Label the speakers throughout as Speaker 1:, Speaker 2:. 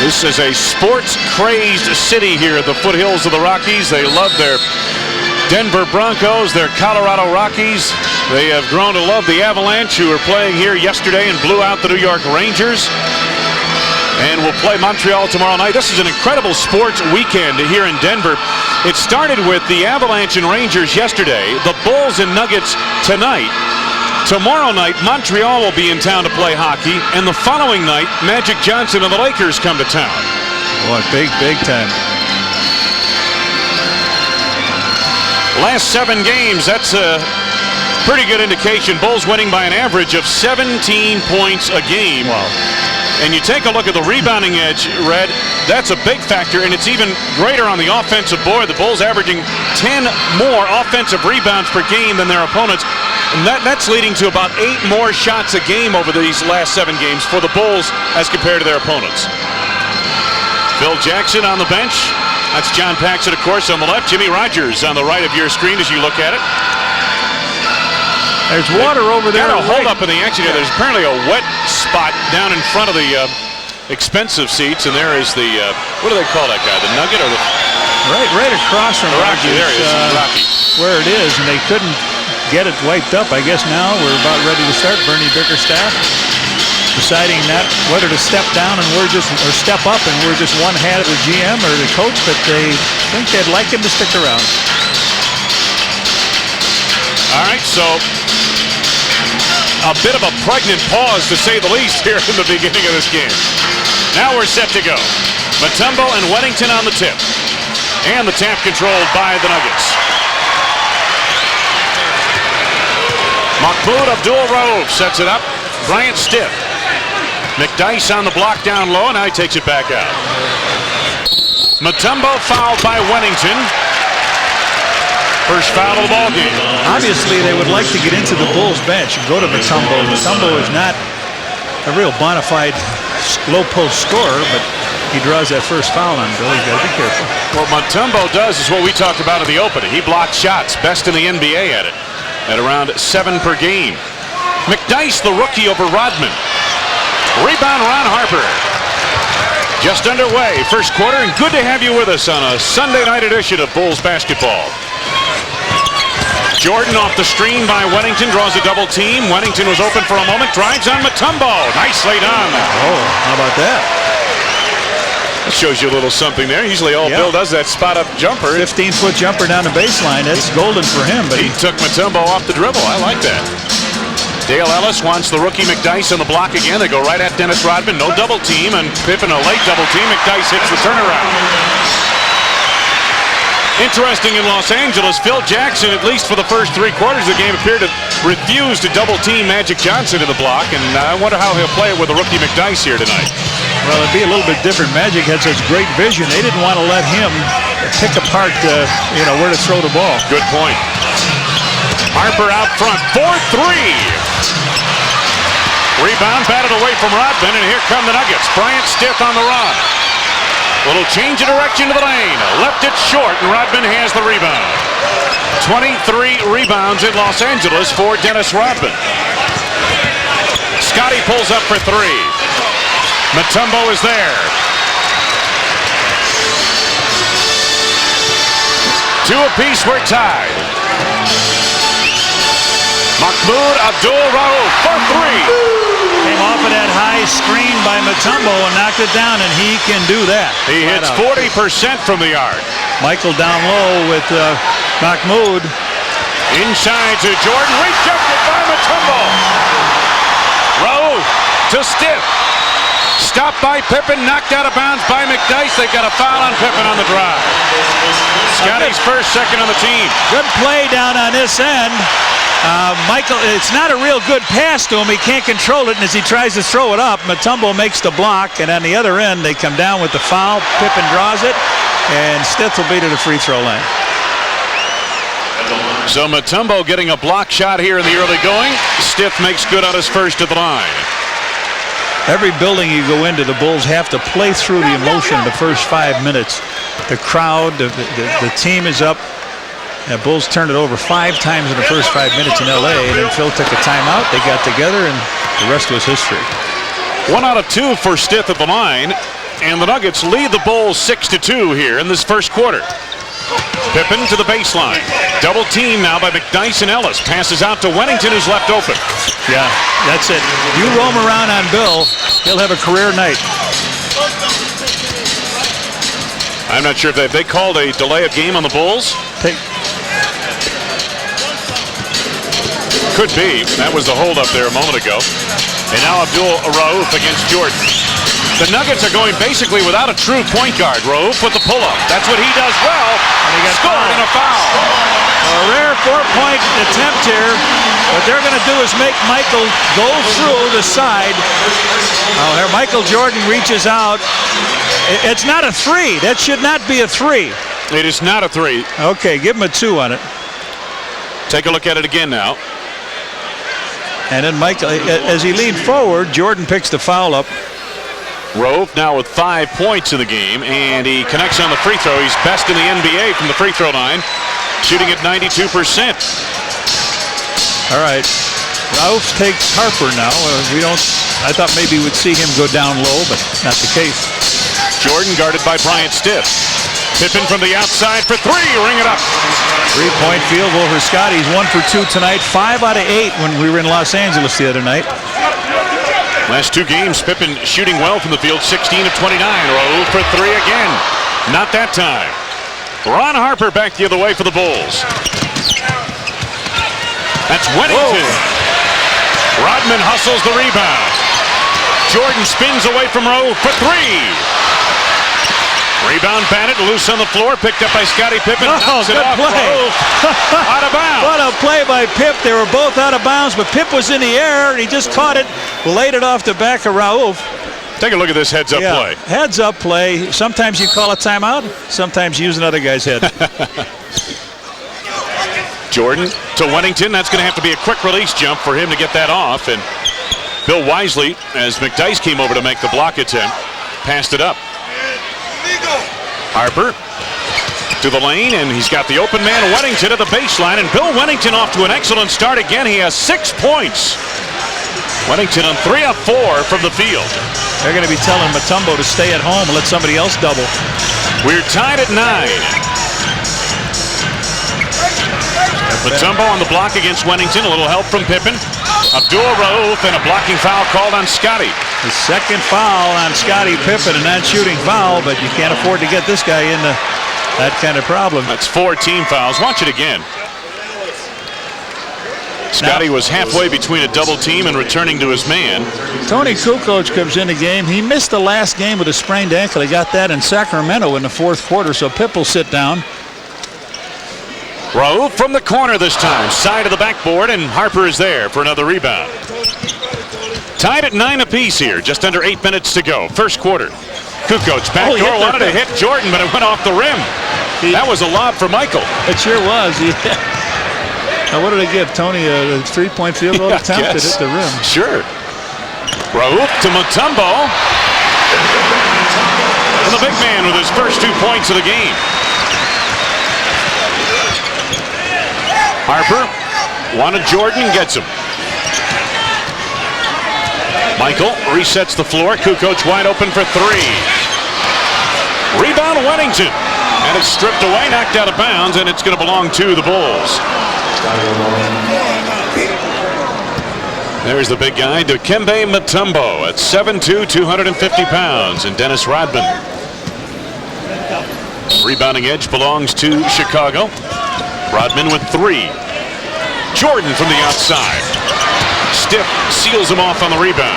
Speaker 1: This is a sports-crazed city here at the foothills of the Rockies. They love their Denver Broncos, their Colorado Rockies. They have grown to love the Avalanche, who were playing here yesterday and blew out the New York Rangers. And will play Montreal tomorrow night. This is an incredible sports weekend here in Denver. It started with the Avalanche and Rangers yesterday, the Bulls and Nuggets tonight. Tomorrow night, Montreal will be in town to play hockey, and the following night, Magic Johnson and the Lakers come to town.
Speaker 2: What big time.
Speaker 1: Last 7 games, that's a pretty good indication. Bulls winning by an average of 17 points a game.
Speaker 2: Wow.
Speaker 1: And you take a look at the rebounding edge, Red, that's a big factor, and it's even greater on the offensive board. The Bulls averaging 10 more offensive rebounds per game than their opponents. And that's leading to about 8 more shots a game over these last 7 games for the Bulls as compared to their opponents. Phil Jackson on the bench. That's John Paxson, of course, on the left. Jimmy Rogers on the right of your screen as you look at it.
Speaker 2: There's water over there.
Speaker 1: Got a hold up in the action here. There's apparently a wet spot down in front of the expensive seats, and there is the what do they call that guy? The Nugget or the
Speaker 2: right across from
Speaker 1: Rocky? There he is, Rocky.
Speaker 2: Where it is, and they couldn't get it wiped up. I guess now we're about ready to start. Bernie Bickerstaff deciding that whether to step down and or step up, and we're just one hat of the GM or the coach, but they think they'd like him to stick around.
Speaker 1: All right, so a bit of a pregnant pause, to say the least, here in the beginning of this game. Now we're set to go. Mutombo and Wennington on the tip. And the tap controlled by the Nuggets. Mahmoud Abdul-Rauf sets it up. Bryant stiff. McDyess on the block down low, and now he takes it back out. Mutombo fouled by Wennington. First foul of the ball game.
Speaker 2: Obviously, they would like to get into the Bulls bench and go to Mutombo. Mutombo is not a real bona fide low post scorer, but he draws that first foul on Bill. He's got to be careful.
Speaker 1: What Mutombo does is what we talked about in the opening. He blocks shots, best in the NBA at it, at around 7 per game. McDyess, the rookie, over Rodman. Rebound, Ron Harper. Just underway, first quarter, and good to have you with us on a Sunday night edition of Bulls basketball. Jordan off the screen by Wennington, draws a double team. Wennington was open for a moment, drives on Mutombo. Nicely done.
Speaker 2: Oh, how about that?
Speaker 1: That shows you a little something there. Usually all Bill does that spot-up jumper.
Speaker 2: 15-foot jumper down the baseline. That's golden for him. But
Speaker 1: he took Mutombo off the dribble. I like that. Dale Ellis wants the rookie McDyess on the block again. They go right at Dennis Rodman. No double team, and Pippen a late double team. McDyess hits the turnaround. Interesting in Los Angeles, Phil Jackson, at least for the first 3 quarters of the game, appeared to refuse to double team Magic Johnson in the block, and I wonder how he'll play it with the rookie McDyess here tonight.
Speaker 2: Well, it'd be a little bit different. Magic had such great vision. They didn't want to let him pick apart, where to throw the ball.
Speaker 1: Good point. Harper out front, 4-3. Rebound batted away from Rodman, and here come the Nuggets. Bryant stiff on the run. Little change of direction to the lane. Left it short, and Rodman has the rebound. 23 rebounds in Los Angeles for Dennis Rodman. Scotty pulls up for 3. Mutombo is there. 2 apiece, we're tied. Mahmoud Abdul-Rauf for 3.
Speaker 2: Came off of that high screen by Mutombo and knocked it down, and he can do that.
Speaker 1: He hits 40% from the arc.
Speaker 2: Michael down low with Mahmoud.
Speaker 1: Inside to Jordan, rejected by Mutombo. Rowe to Stiff. Stopped by Pippen, knocked out of bounds by McDyess. They've got a foul on Pippen on the drive. Scotty's first, second on the team.
Speaker 2: Good play down on this end. Michael, it's not a real good pass to him. He can't control it, and as he tries to throw it up, Mutombo makes the block, and on the other end, they come down with the foul. Pippen draws it, and Stith will be to the free throw line.
Speaker 1: So Mutombo getting a block shot here in the early going. Stith makes good on his first at the line.
Speaker 2: Every building you go into, the Bulls have to play through the emotion in the first 5 minutes. The crowd, the team is up. The Bulls turned it over 5 times in the first 5 minutes in L.A., and then Phil took a timeout. They got together, and the rest was history.
Speaker 1: 1 out of 2 for Stith at the line. and the Nuggets lead the Bulls 6-2 here in this first quarter. Pippen to the baseline. Double team now by McDyess and Ellis. Passes out to Wennington, who's left open.
Speaker 2: Yeah, that's it. You roam around on Bill, he'll have a career night.
Speaker 1: I'm not sure if they called a delay of game on the Bulls. Could be. That was the hold up there a moment ago. And now Abdul-Rauf against Jordan. The Nuggets are going basically without a true point guard. Rauf with the pull-up. That's what he does well.
Speaker 2: And he got
Speaker 1: scored in a foul.
Speaker 2: A rare 4-point attempt here. What they're going to do is make Michael go through the side. Oh, here Michael Jordan reaches out. It's not a 3. That should not be a 3.
Speaker 1: It is not a 3.
Speaker 2: Okay, give him a 2 on it.
Speaker 1: Take a look at it again now.
Speaker 2: And then Michael, as he leaned forward, Jordan picks the foul up.
Speaker 1: Rauf now with 5 points in the game, and he connects on the free throw. He's best in the NBA from the free throw line, shooting at 92%.
Speaker 2: All right, Rauf takes Harper now. I thought maybe we'd see him go down low, but not the case.
Speaker 1: Jordan guarded by Bryant Stiff. Pippen from the outside for 3. Ring it up.
Speaker 2: 3-point field goal for Scotty. He's 1 for 2 tonight. 5 out of 8 when we were in Los Angeles the other night.
Speaker 1: Last 2 games, Pippen shooting well from the field, 16 of 29. Rauf for 3 again. Not that time. Ron Harper back the other way for the Bulls. That's Wennington. Whoa. Rodman hustles the rebound. Jordan spins away from Rauf for 3. Rebound Bennett loose on the floor, picked up by Scottie Pippen.
Speaker 2: Oh, good play.
Speaker 1: Out of bounds.
Speaker 2: What a play by Pip. They were both out of bounds, but Pip was in the air, and he just caught it, laid it off the back of Rauf.
Speaker 1: Take a look at this heads-up play.
Speaker 2: Heads-up play. Sometimes you call a timeout. Sometimes you use another guy's head.
Speaker 1: Jordan to Wennington. That's going to have to be a quick release jump for him to get that off. And Bill Wisely, as McDyess came over to make the block attempt, passed it up. Harper to the lane, and he's got the open man Wennington at the baseline, and Bill Wennington off to an excellent start again. He has 6 points. Wennington on 3 of 4 from the field.
Speaker 2: They're going to be telling Mutombo to stay at home and let somebody else double.
Speaker 1: We're tied at 9. Mutombo on the block against Wennington. A little help from Pippen. Abdul-Rauf and a blocking foul called on Scotty.
Speaker 2: The second foul on Scottie Pippen, and that shooting foul, but you can't afford to get this guy into that kind of problem.
Speaker 1: That's 4 team fouls. Watch it again. Scotty was halfway between a double team and returning to his man.
Speaker 2: Tony Kukoc comes in the game. He missed the last game with a sprained ankle. He got that in Sacramento in the 4th quarter, so Pip will sit down.
Speaker 1: Rauf from the corner this time, side of the backboard, and Harper is there for another rebound. Tied at 9 apiece here, just under 8 minutes to go. First quarter. Kukoc backdoor wanted to hit Jordan, but it went off the rim. That was a lob for Michael.
Speaker 2: It sure was. Now what did they give Tony, a 3-point field goal attempt to hit the rim?
Speaker 1: Sure. Rauf to Mutombo. And the big man with his first 2 points of the game. Harper wanted Jordan and gets him. Michael resets the floor. Kukoc wide open for 3. Rebound Wennington. And it's stripped away, knocked out of bounds, and it's going to belong to the Bulls. There's the big guy, Dikembe Mutombo at 7'2", 250 pounds, and Dennis Rodman. Rebounding edge belongs to Chicago. Rodman with 3. Jordan from the outside. Stiff seals him off on the rebound.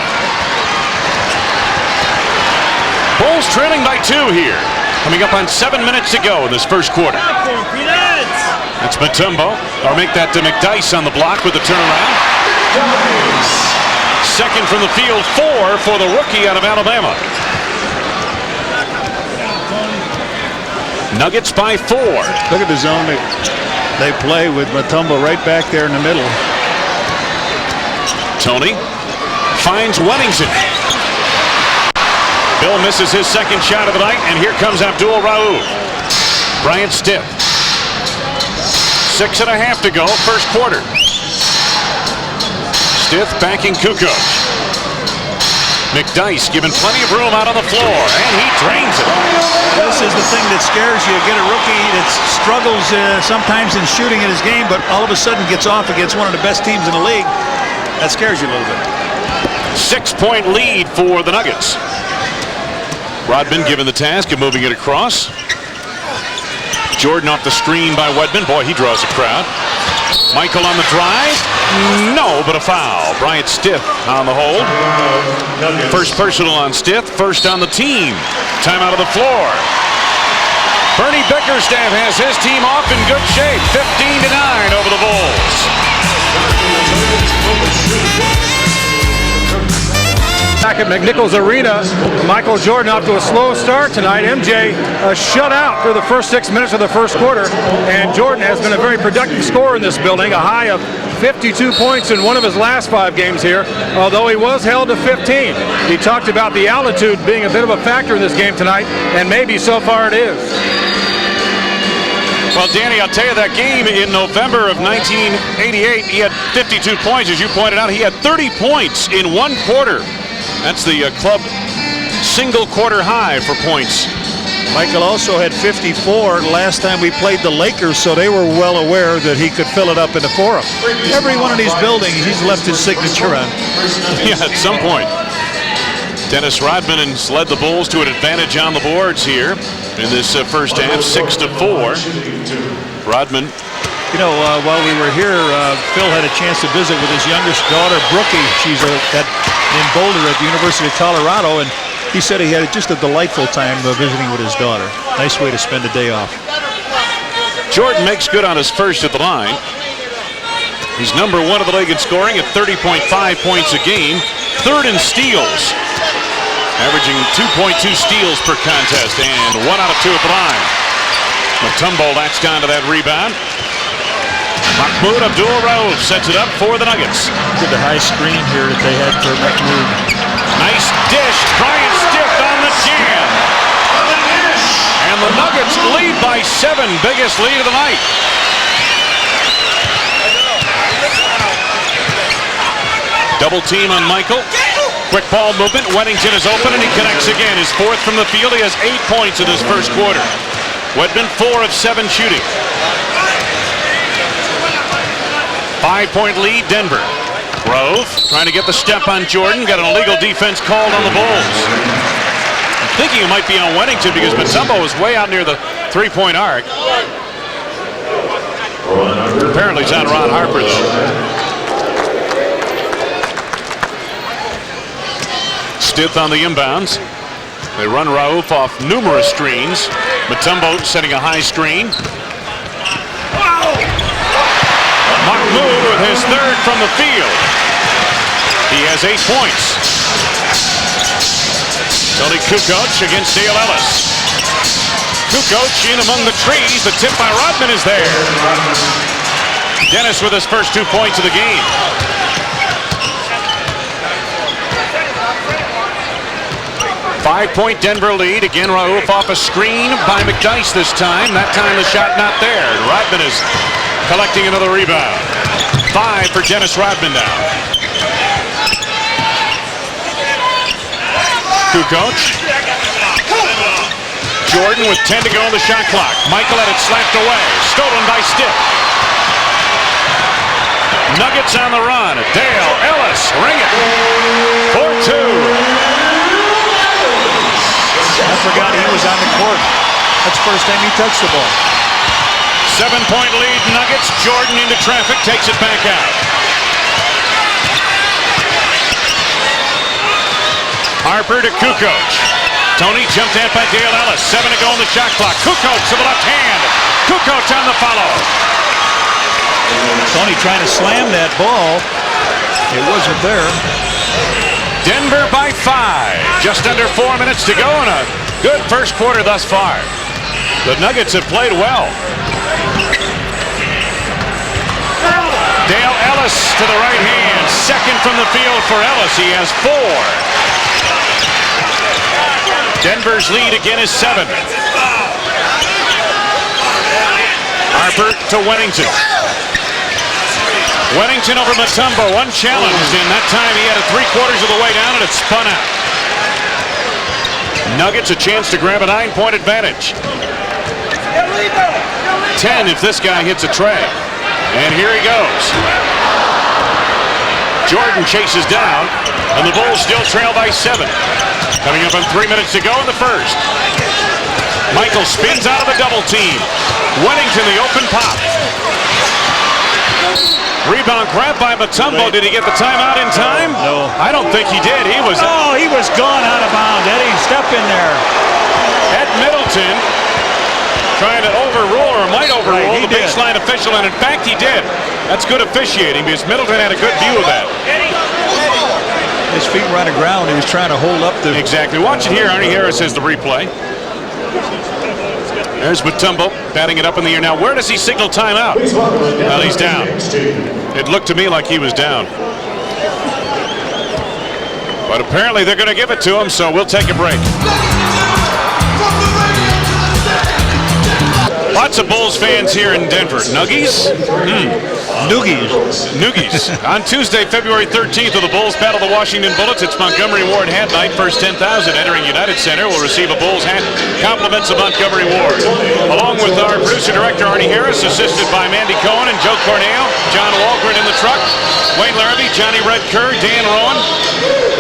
Speaker 1: Bulls trailing by 2 here. Coming up on 7 minutes to go in this first quarter. That's Mutombo. Or make that to McDyess on the block with the turnaround. Second from the field, 4 for the rookie out of Alabama. Nuggets by 4.
Speaker 2: Look at the zone they play with Mutombo right back there in the middle.
Speaker 1: Tony finds Wennington. Bill misses his second shot of the night, and here comes Abdul-Rauf. Bryant Stiff. 6.5 to go, first quarter. Stiff backing Kukoc. McDyess given plenty of room out on the floor, and he drains it.
Speaker 2: This is the thing that scares you. Get a rookie that struggles sometimes in shooting in his game, but all of a sudden gets off against one of the best teams in the league. That scares you a little bit.
Speaker 1: 6-point lead for the Nuggets. Rodman given the task of moving it across. Jordan off the screen by Wedman. Boy, he draws a crowd. Michael on the drive. No, but a foul. Bryant Stith on the hold. First personal on Stith. First on the team. Time out of the floor. Bernie Bickerstaff has his team off in good shape. 15-9 over the Bulls.
Speaker 3: Back at McNichols Arena, Michael Jordan off to a slow start tonight. MJ shut out through the first 6 minutes of the first quarter, and Jordan has been a very productive scorer in this building, a high of 52 points in one of his last 5 games here, although he was held to 15. He talked about the altitude being a bit of a factor in this game tonight, and maybe so far it is.
Speaker 1: Well, Danny, I'll tell you, that game in November of 1988, he had 52 points. As you pointed out, he had 30 points in 1 quarter. That's the club single quarter high for points.
Speaker 2: Michael also had 54 last time we played the Lakers, so they were well aware that he could fill it up in the Forum. Every one of these buildings, he's left his signature on.
Speaker 1: Yeah, at some point. Dennis Rodman has led the Bulls to an advantage on the boards here in this first half, 6-4. Rodman.
Speaker 2: You know, while we were here, Phil had a chance to visit with his youngest daughter, Brookie. She's in Boulder at the University of Colorado, and he said he had just a delightful time visiting with his daughter. Nice way to spend a day off.
Speaker 1: Jordan makes good on his first at the line. He's number 1 of the league in scoring at 30.5 points a game. 3rd in steals, averaging 2.2 steals per contest, and 1 out of 2 at the line. Mutombo latched onto that rebound. Mahmoud Abdul-Rauf sets it up for the Nuggets.
Speaker 2: Did the high screen here that they had for Mahmoud.
Speaker 1: Nice dish. Bryant Stith on the jam. And the Nuggets lead by 7. Biggest lead of the night. Double team on Michael. Quick ball movement. Wennington is open and he connects again. His 4th from the field. He has 8 points in his first quarter. Wedman 4 of 7 shooting. 5-point lead, Denver. Rauf trying to get the step on Jordan. Got an illegal defense called on the Bulls. I'm thinking it might be on Wennington because Mutombo was way out near the 3-point arc. Apparently it's on Ron Harper, though. Stith on the inbounds. They run Rauf off numerous screens. Mutombo setting a high screen. Mahmoud with his 3rd from the field. He has 8 points. Tony Kukoc against Dale Ellis. Kukoc in among the trees. The tip by Rodman is there. Dennis with his first 2 points of the game. Five-point Denver lead. Again, Rauf off a screen by McDyess this time. That time the shot not there. And Rodman is collecting another rebound. 5 for Dennis Rodman now. Kukoc. Jordan with 10 to go on the shot clock. Michael had it slapped away. Stolen by Stith. Nuggets on the run. Dale Ellis. Ring it. 4-2.
Speaker 2: I forgot he was on the court. That's the first time he touched the ball.
Speaker 1: 7-point lead, Nuggets. Jordan into traffic, takes it back out. Harper to Kukoc. Tony jumped at by Dale Ellis. 7 to go on the shot clock. Kukoc to the left hand. Kukoc on the follow.
Speaker 2: Tony trying to slam that ball. It wasn't there.
Speaker 1: Denver by 5. Just under 4 minutes to go in a good first quarter thus far. The Nuggets have played well. Dale Ellis to the right hand. 2nd from the field for Ellis. He has 4. Denver's lead again is 7. Harper to Wennington. Wennington over Mutombo, unchallenged, and that time he had it 3/4 of the way down and it spun out. Nuggets a chance to grab a 9-point advantage. 10 if this guy hits a tray. And here he goes. Jordan chases down, and the Bulls still trail by 7. Coming up on 3 minutes to go in the first. Michael spins out of a double team. Wennington the open pop. Rebound grabbed by Mutombo. Did he get the timeout in time?
Speaker 2: No.
Speaker 1: I don't think he did. He was
Speaker 2: gone out of bounds. Eddie, step in there.
Speaker 1: Ed Middleton trying to overrule, or might overrule, the baseline official, and in fact he did. That's good officiating because Middleton had a good view of that.
Speaker 2: His feet were on the ground. He was trying to hold up the...
Speaker 1: Exactly. Watch it here. Arnie Harris has the replay. There's Mutombo batting it up in the air. Now, where does he signal timeout? Well, he's down. It looked to me like he was down. But apparently they're going to give it to him, so we'll take a break. Lots of Bulls fans here in Denver. Nuggies? Noogies. On Tuesday, February 13th, the Bulls battle the Washington Bullets. It's Montgomery Ward hat night. First 10,000 entering United Center will receive a Bulls hat. Compliments of Montgomery Ward. Along with our producer-director, Arnie Harris, assisted by Mandy Cohen and Joe Cornell, John Walgren in the truck, Wayne Larrabee, Johnny Red Kerr, Dan Rowan.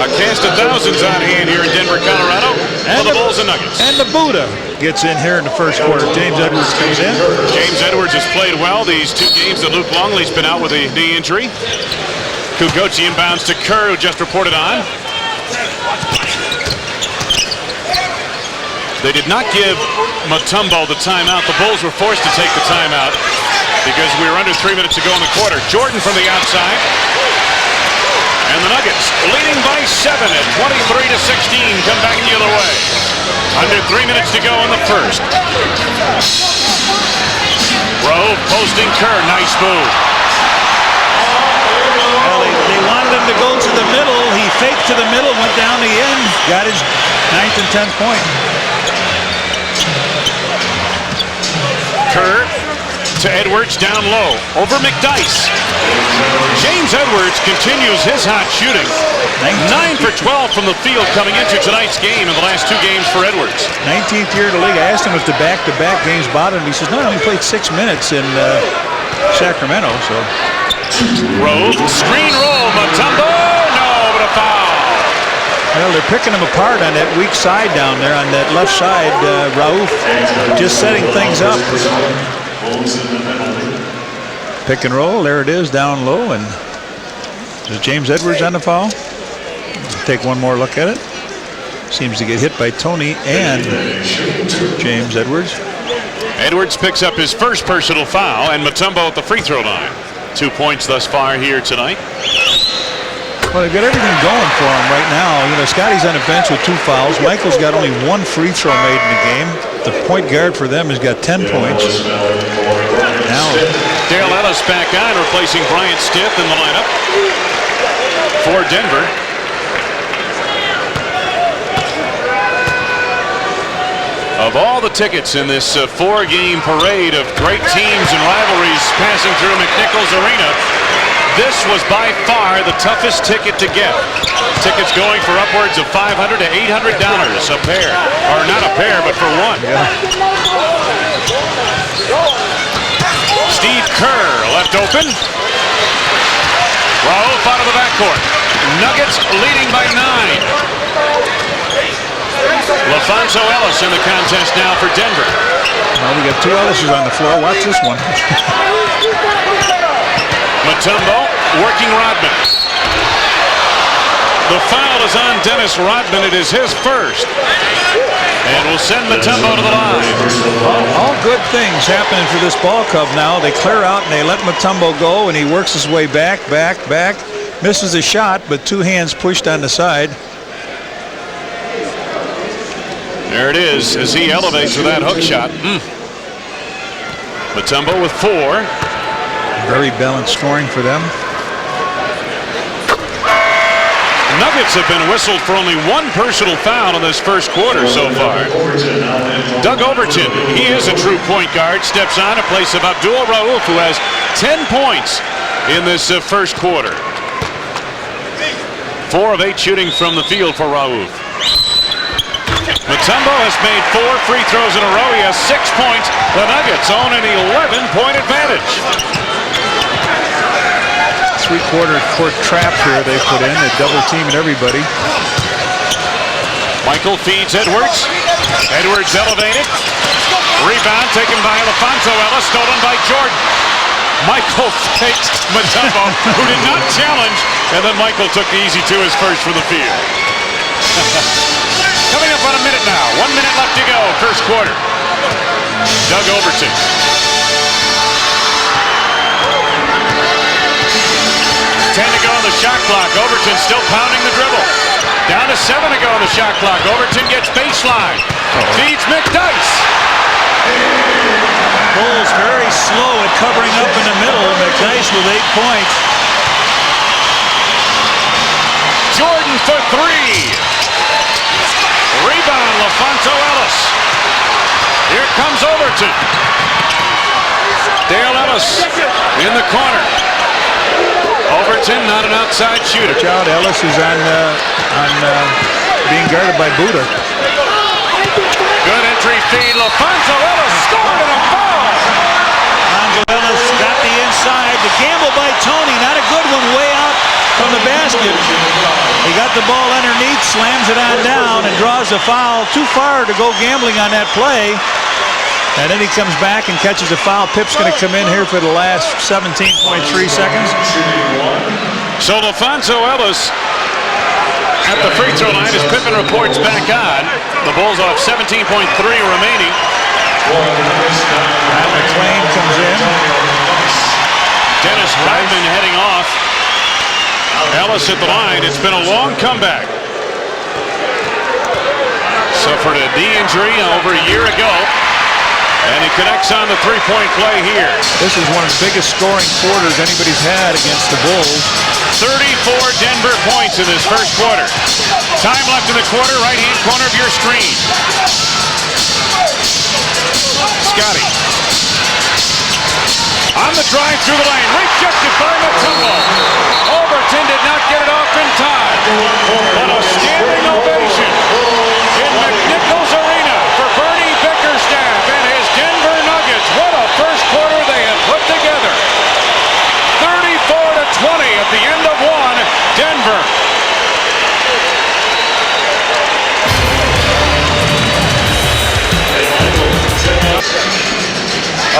Speaker 1: A cast of thousands on hand here in Denver, Colorado for the Bulls and Nuggets.
Speaker 2: And the Buddha gets in here in the first quarter. James Edwards comes in.
Speaker 1: James Edwards has played well these 2 games that Luke Longley's been out with a knee injury. Kukoc inbounds to Kerr, who just reported on. They did not give Mutombo the timeout. The Bulls were forced to take the timeout because we were under 3 minutes to go in the quarter. Jordan from the outside. And the Nuggets leading by 7 at 23-16. Come back the other way. Under 3 minutes to go in the first. Rowe posting Kerr. Nice move.
Speaker 2: Well, they wanted him to go to the middle. He faked to the middle, went down the end, got his 9th and 10th point.
Speaker 1: Kerr to Edwards down low. Over McDyess. James Edwards continues his hot shooting. 9 for 12 from the field coming into tonight's game in the last 2 games for Edwards.
Speaker 2: 19th year in the league. I asked him if the back-to-back games bothered him. He says, no, he played 6 minutes in Sacramento. So.
Speaker 1: Rowe, screen roll, Mutombo, no, but a foul.
Speaker 2: Well, they're picking him apart on that weak side down there, on that left side. Rauf just setting things up. Pick and roll, there it is, down low, and is James Edwards on the foul? Take one more look at it. Seems to get hit by Tony and James Edwards.
Speaker 1: Edwards picks up his first personal foul, and Mutombo at the free throw line. 2 points thus far here tonight.
Speaker 2: Well, they've got everything going for him right now. You know, Scotty's on the bench with 2 fouls. Michael's got only 1 free throw made in the game. The point guard for them has got 10 points. Now,
Speaker 1: Dale Ellis back on, replacing Bryant Stith in the lineup for Denver. Of all the tickets in this 4-game parade of great teams and rivalries passing through McNichols Arena, this was by far the toughest ticket to get. Tickets going for upwards of $500 to $800 a pair. Or not a pair, but for one.
Speaker 2: yeah.
Speaker 1: Steve Kerr left open. Rauf out of the backcourt. Nuggets leading by 9. LaFonso Ellis in the contest now for Denver.
Speaker 2: Well, we got 2 Ellises on the floor. Watch this one.
Speaker 1: Mutombo working Rodman. The foul is on Dennis Rodman. It is his first. And we'll send Mutombo to the line.
Speaker 2: All good things happening for this ball club now. They clear out and they let Mutombo go, and he works his way back. Misses a shot, but 2 hands pushed on the side.
Speaker 1: There it is as he elevates with that hook shot. Mutombo with 4.
Speaker 2: Very balanced scoring for them.
Speaker 1: Nuggets have been whistled for only 1 personal foul in this first quarter so far. Doug Overton, he is a true point guard, steps on in place of Abdul-Rauf, who has 10 points in this first quarter. 4 of 8 shooting from the field for Rauf. Mutombo has made 4 free throws in a row. He has 6 points. The Nuggets own an 11-point advantage.
Speaker 2: Three-quarter court trap here they put in. They're double-teaming everybody.
Speaker 1: Michael feeds Edwards. Edwards elevated. Rebound taken by Alfonso Ellis, stolen by Jordan. Michael faked Mutombo, who did not challenge, and then Michael took the easy 2 as first from the field. Coming up on a minute now. 1 minute left to go, first quarter. Doug Overton. 10 to go on the shot clock. Overton still pounding the dribble. Down to 7 to go on the shot clock. Overton gets baseline. Feeds McDyess.
Speaker 2: Bulls very slow at covering up in the middle. McDyess with 8 points.
Speaker 1: Jordan for 3. Rebound, Alfonso Ellis. Here comes Overton. Dale Ellis in the corner. Overton, not an outside shooter.
Speaker 2: Watch out, Ellis is on being guarded by Buddha.
Speaker 1: Good entry feed. Alfonso Ellis scored and a foul.
Speaker 2: Alfonso Ellis got the inside. The gamble by Tony, not a good one, way out from the basket. He got the ball underneath, slams it on down, and draws a foul. Too far to go gambling on that play. And then he comes back and catches a foul. Pip's going to come in here for the last 17.3 seconds.
Speaker 1: So Alfonso Ellis at the free throw line as Pippen reports back on. The Bulls off 17.3 remaining.
Speaker 2: Matt McClain comes in.
Speaker 1: Dennis Rodman heading off. Ellis at the line. It's been a long comeback. Suffered a knee injury over a year ago. And he connects on the three-point play here.
Speaker 2: This is one of the biggest scoring quarters anybody's had against the Bulls.
Speaker 1: 34 Denver points in this first quarter. Time left in the quarter, right-hand corner of your screen. Scotty. On the drive through the lane, rejected by Mutombo. Overton did not get it off in time. But a standing ovation in McNichols Arena for Bernie Bickerstaff and his Denver Nuggets. What a first quarter they have put together. 34-20 at the end of one. Denver.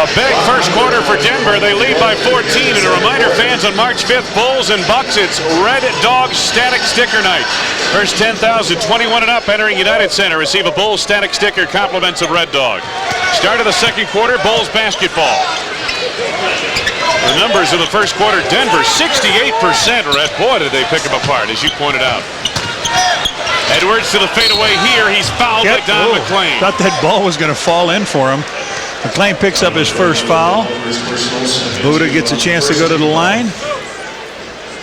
Speaker 1: A big first quarter for Denver. They lead by 14. And a reminder, fans, on March 5th, Bulls and Bucks, it's Red Dog Static Sticker Night. First 10,000, 21 and up, entering United Center. Receive a Bulls static sticker, compliments of Red Dog. Start of the second quarter, Bulls basketball. The numbers in the first quarter, Denver 68% red. Boy, did they pick them apart, as you pointed out. Edwards to the fadeaway here. He's fouled by Don McClain.
Speaker 2: Thought that ball was going to fall in for him. McClain picks up his first foul. Buddha gets a chance to go to the line.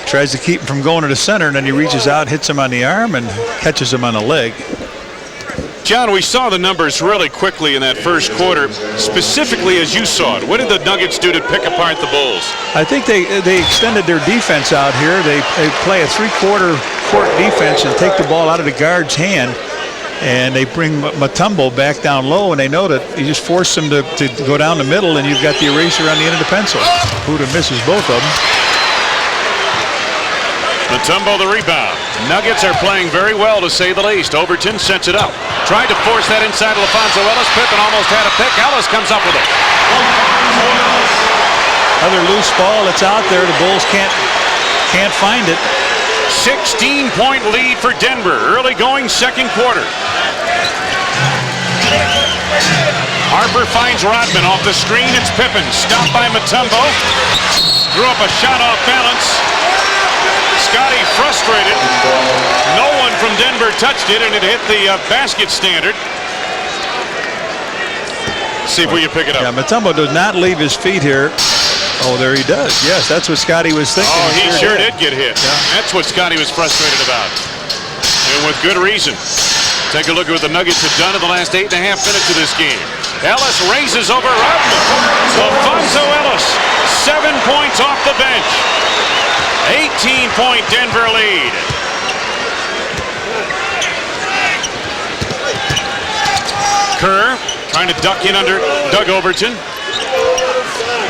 Speaker 2: Tries to keep him from going to the center, and then he reaches out, hits him on the arm, and catches him on the leg.
Speaker 1: John, we saw the numbers really quickly in that first quarter, specifically as you saw it. What did the Nuggets do to pick apart the Bulls?
Speaker 2: I think they extended their defense out here. They play a three-quarter court defense and take the ball out of the guard's hand. And they bring Mutombo back down low, and they know that you just force him to go down the middle, and you've got the eraser on the end of the pencil. Buddha misses both of them.
Speaker 1: Mutombo the rebound. Nuggets are playing very well, to say the least. Overton sets it up. Tried to force that inside Alfonso Ellis. Pippen almost had a pick. Ellis comes up with it.
Speaker 2: Another loose ball that's out there. The Bulls can't find it.
Speaker 1: 16-point lead for Denver. Early going second quarter. Harper finds Rodman off the screen. It's Pippen. Stopped by Mutombo. Threw up a shot off balance. Scotty frustrated. No one from Denver touched it, and it hit the basket standard. See if we can pick it up.
Speaker 2: Yeah, Mutombo does not leave his feet here. Oh, there he does. Yes, that's what Scotty was thinking.
Speaker 1: Oh, he sure did get hit. Yeah. That's what Scotty was frustrated about. And with good reason. Take a look at what the Nuggets have done in the last 8.5 minutes of this game. Ellis raises over Rodman. Alfonso Ellis, 7 points off the bench. 18-point Denver lead. Kerr trying to duck in under Doug Overton.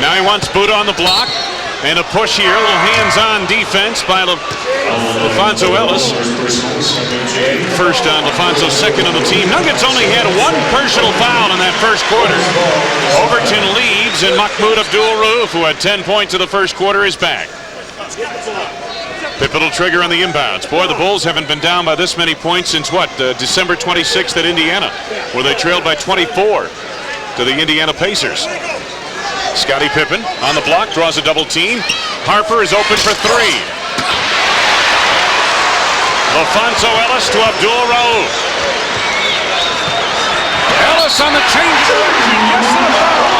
Speaker 1: Now he wants Buddha on the block. And a push here, a little hands-on defense by LaFonso Ellis. First on LaFonso, second on the team. Nuggets only had one personal foul in that first quarter. Overton leaves, and Mahmoud Abdul-Rauf, who had 10 points in the first quarter, is back. Pippen will trigger on the inbounds. Boy, the Bulls haven't been down by this many points since what? December 26th at Indiana, where they trailed by 24 to the Indiana Pacers. Scottie Pippen on the block, draws a double team. Harper is open for three. LaFonso Ellis to Abdul-Rauf. Ellis on the change direction. Yes, to the foul.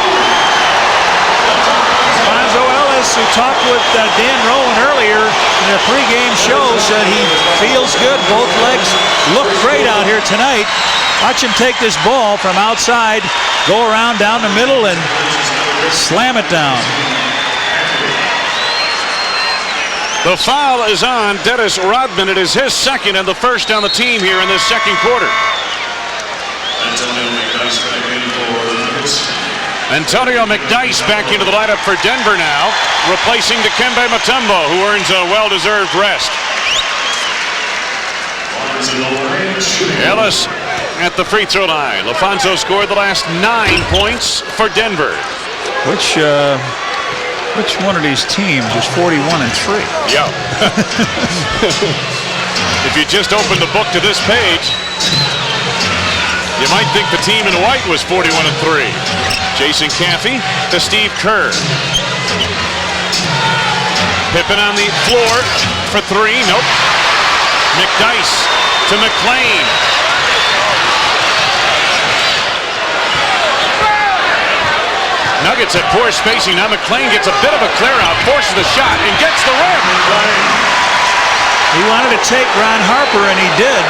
Speaker 2: LaFonso Ellis, who talked with Dan Rowan earlier in their pregame show, said he feels good. Both legs look great out here tonight. Watch him take this ball from outside, go around down the middle, and slam it down.
Speaker 1: The foul is on Dennis Rodman. It is his second and the first on the team here in this second quarter. Antonio McDyess back into the lineup for Denver now, replacing Dikembe Mutombo, who earns a well-deserved rest. Ellis at the free throw line. LaFonso scored the last 9 points for Denver.
Speaker 2: Which one of these teams is 41-3?
Speaker 1: Yeah. If you just open the book to this page, you might think the team in white was 41-3. Jason Caffey to Steve Kerr. Pippen on the floor for three. Nope. McDyess to McClain. Nuggets at poor spacing. Now McClain gets a bit of a clear out, forces the shot, and gets the rim.
Speaker 2: He wanted to take Ron Harper, and he did.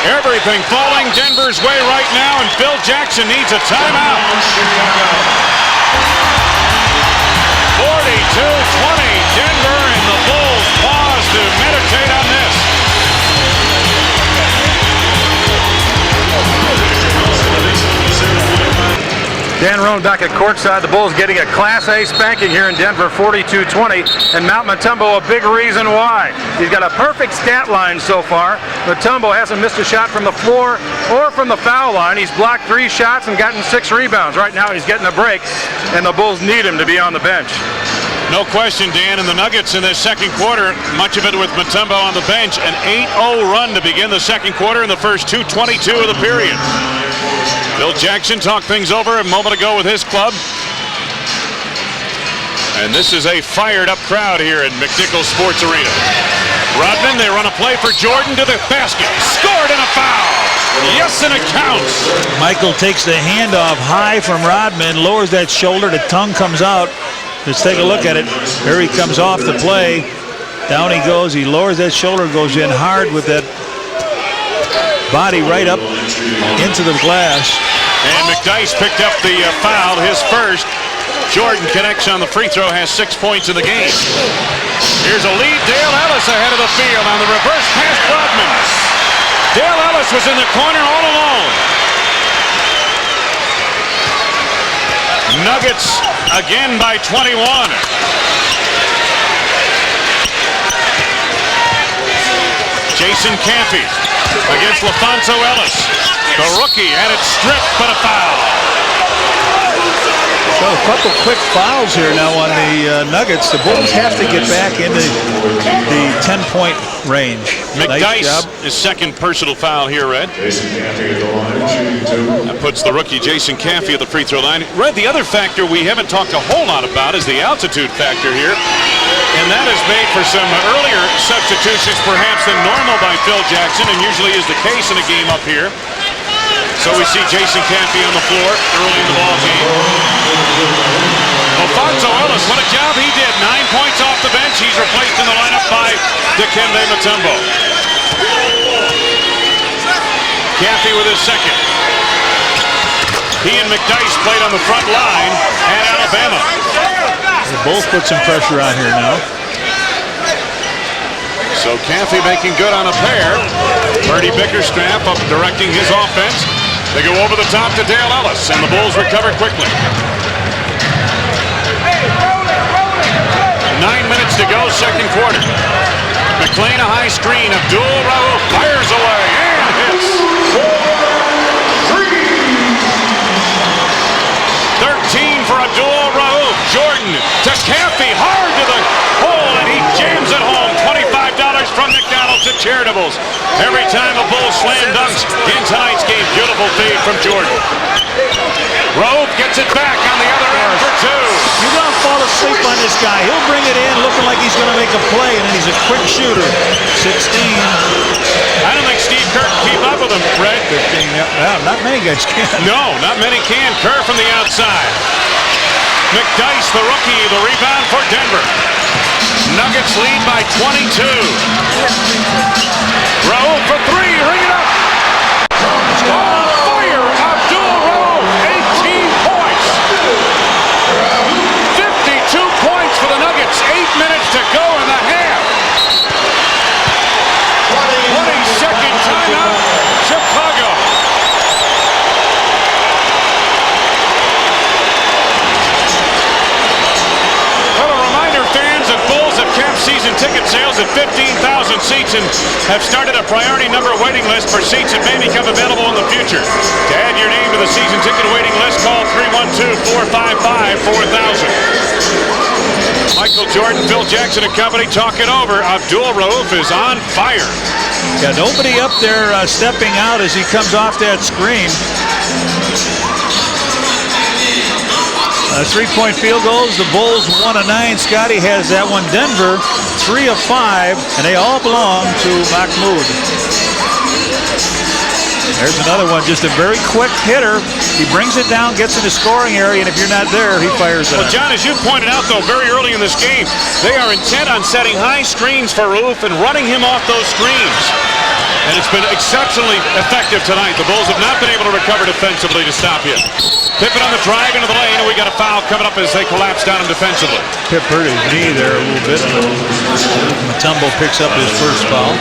Speaker 1: Everything falling Denver's way right now, and Phil Jackson needs a timeout. 42-20, Denver, and the Bulls pause to meditate on this.
Speaker 3: Dan Rowan back at courtside. The Bulls getting a Class A spanking here in Denver, 42-20. And Mount Mutombo, a big reason why. He's got a perfect stat line so far. Mutombo hasn't missed a shot from the floor or from the foul line. He's blocked 3 shots and gotten 6 rebounds. Right now he's getting a break, and the Bulls need him to be on the bench.
Speaker 1: No question, Dan, and the Nuggets in this second quarter, much of it with Mutombo on the bench, an 8-0 run to begin the second quarter in the first 2:22 of the period. Bill Jackson talked things over a moment ago with his club. And this is a fired-up crowd here at McNichols Sports Arena. Rodman, they run a play for Jordan to the basket. Scored and a foul. Yes, and it counts.
Speaker 2: Michael takes the handoff high from Rodman, lowers that shoulder, the tongue comes out. Let's take a look at it. Here he comes off the play. Down he goes. He lowers that shoulder, goes in hard with that body right up into the glass.
Speaker 1: And McDyess picked up the foul, his first. Jordan connects on the free throw, has 6 points in the game. Here's a lead. Dale Ellis ahead of the field on the reverse pass. Rodman. Dale Ellis was in the corner all alone. Nuggets again by 21. Jason Caffey against LaFonso Ellis. The rookie had it stripped, but a foul.
Speaker 2: So a couple quick fouls here now on the Nuggets. The Bulls have to get back into the 10-point range.
Speaker 1: McDyess,
Speaker 2: nice
Speaker 1: his second personal foul here, Red. That puts the rookie Jason Caffey at the free throw line. Red, the other factor we haven't talked a whole lot about is the altitude factor here. And that has made for some earlier substitutions perhaps than normal by Phil Jackson, and usually is the case in a game up here. So we see Jason Caffey on the floor early in the ball game. LaFonso Ellis, what a job he did. 9 points off the bench. He's replaced in the lineup by Dikembe Mutombo. Caffey with his second. He and McDyess played on the front line at Alabama.
Speaker 2: They both put some pressure on here now.
Speaker 1: So Caffey making good on a pair. Bernie Bickerstaff up directing his offense. They go over the top to Dale Ellis, and the Bulls recover quickly. 9 minutes to go, second quarter. McLean, a high screen. Abdul-Rauf fires away and hits. 13 for Abdul-Rauf. Jordan to Caffey, hard to the hole, and he jams it home. $25 from McDonald's at Charitables. Every time a Bull slam dunks in tonight's game. Beautiful feed from Jordan. Rauf gets it back on the other end for two.
Speaker 2: You don't fall asleep on this guy. He'll bring it in looking like he's going to make a play, and then he's a quick shooter. 16.
Speaker 1: I don't think Steve Kerr can keep up with him, Fred.
Speaker 2: 15, yeah, not many guys can.
Speaker 1: No, not many can. Kerr from the outside. McDyess, the rookie, the rebound for Denver. Nuggets lead by 22. Rauf for three, ring it up. On fire, Abdul-Rauf, 18 points. 52 points for the Nuggets, 8 minutes to go in the half. 20-second timeout, Chicago. Well, a reminder, fans, that Bulls have capped season ticket sales at 15,000 seats and have started a priority number waiting list for seats that may become available in the future. To add your name to the season ticket waiting list, call 312-455-4000. Michael Jordan, Phil Jackson and company talk it over. Abdul-Rauf is on fire.
Speaker 2: Yeah, nobody up there stepping out as he comes off that screen. Three-point field goals. The Bulls 1 of 9. Scotty has that one. Denver 3 of 5, and they all belong to Mahmoud. There's another one, just a very quick hitter. He brings it down, gets in the scoring area, and if you're not there, he fires it.
Speaker 1: Well, John, as you pointed out, though, very early in this game, they are intent on setting high screens for Rauf and running him off those screens. And it's been exceptionally effective tonight. The Bulls have not been able to recover defensively to stop him. Pippen on the drive into the lane, and we got a foul coming up as they collapse down him defensively.
Speaker 2: Pip hurt his knee there a little bit. Mutombo picks up his first foul.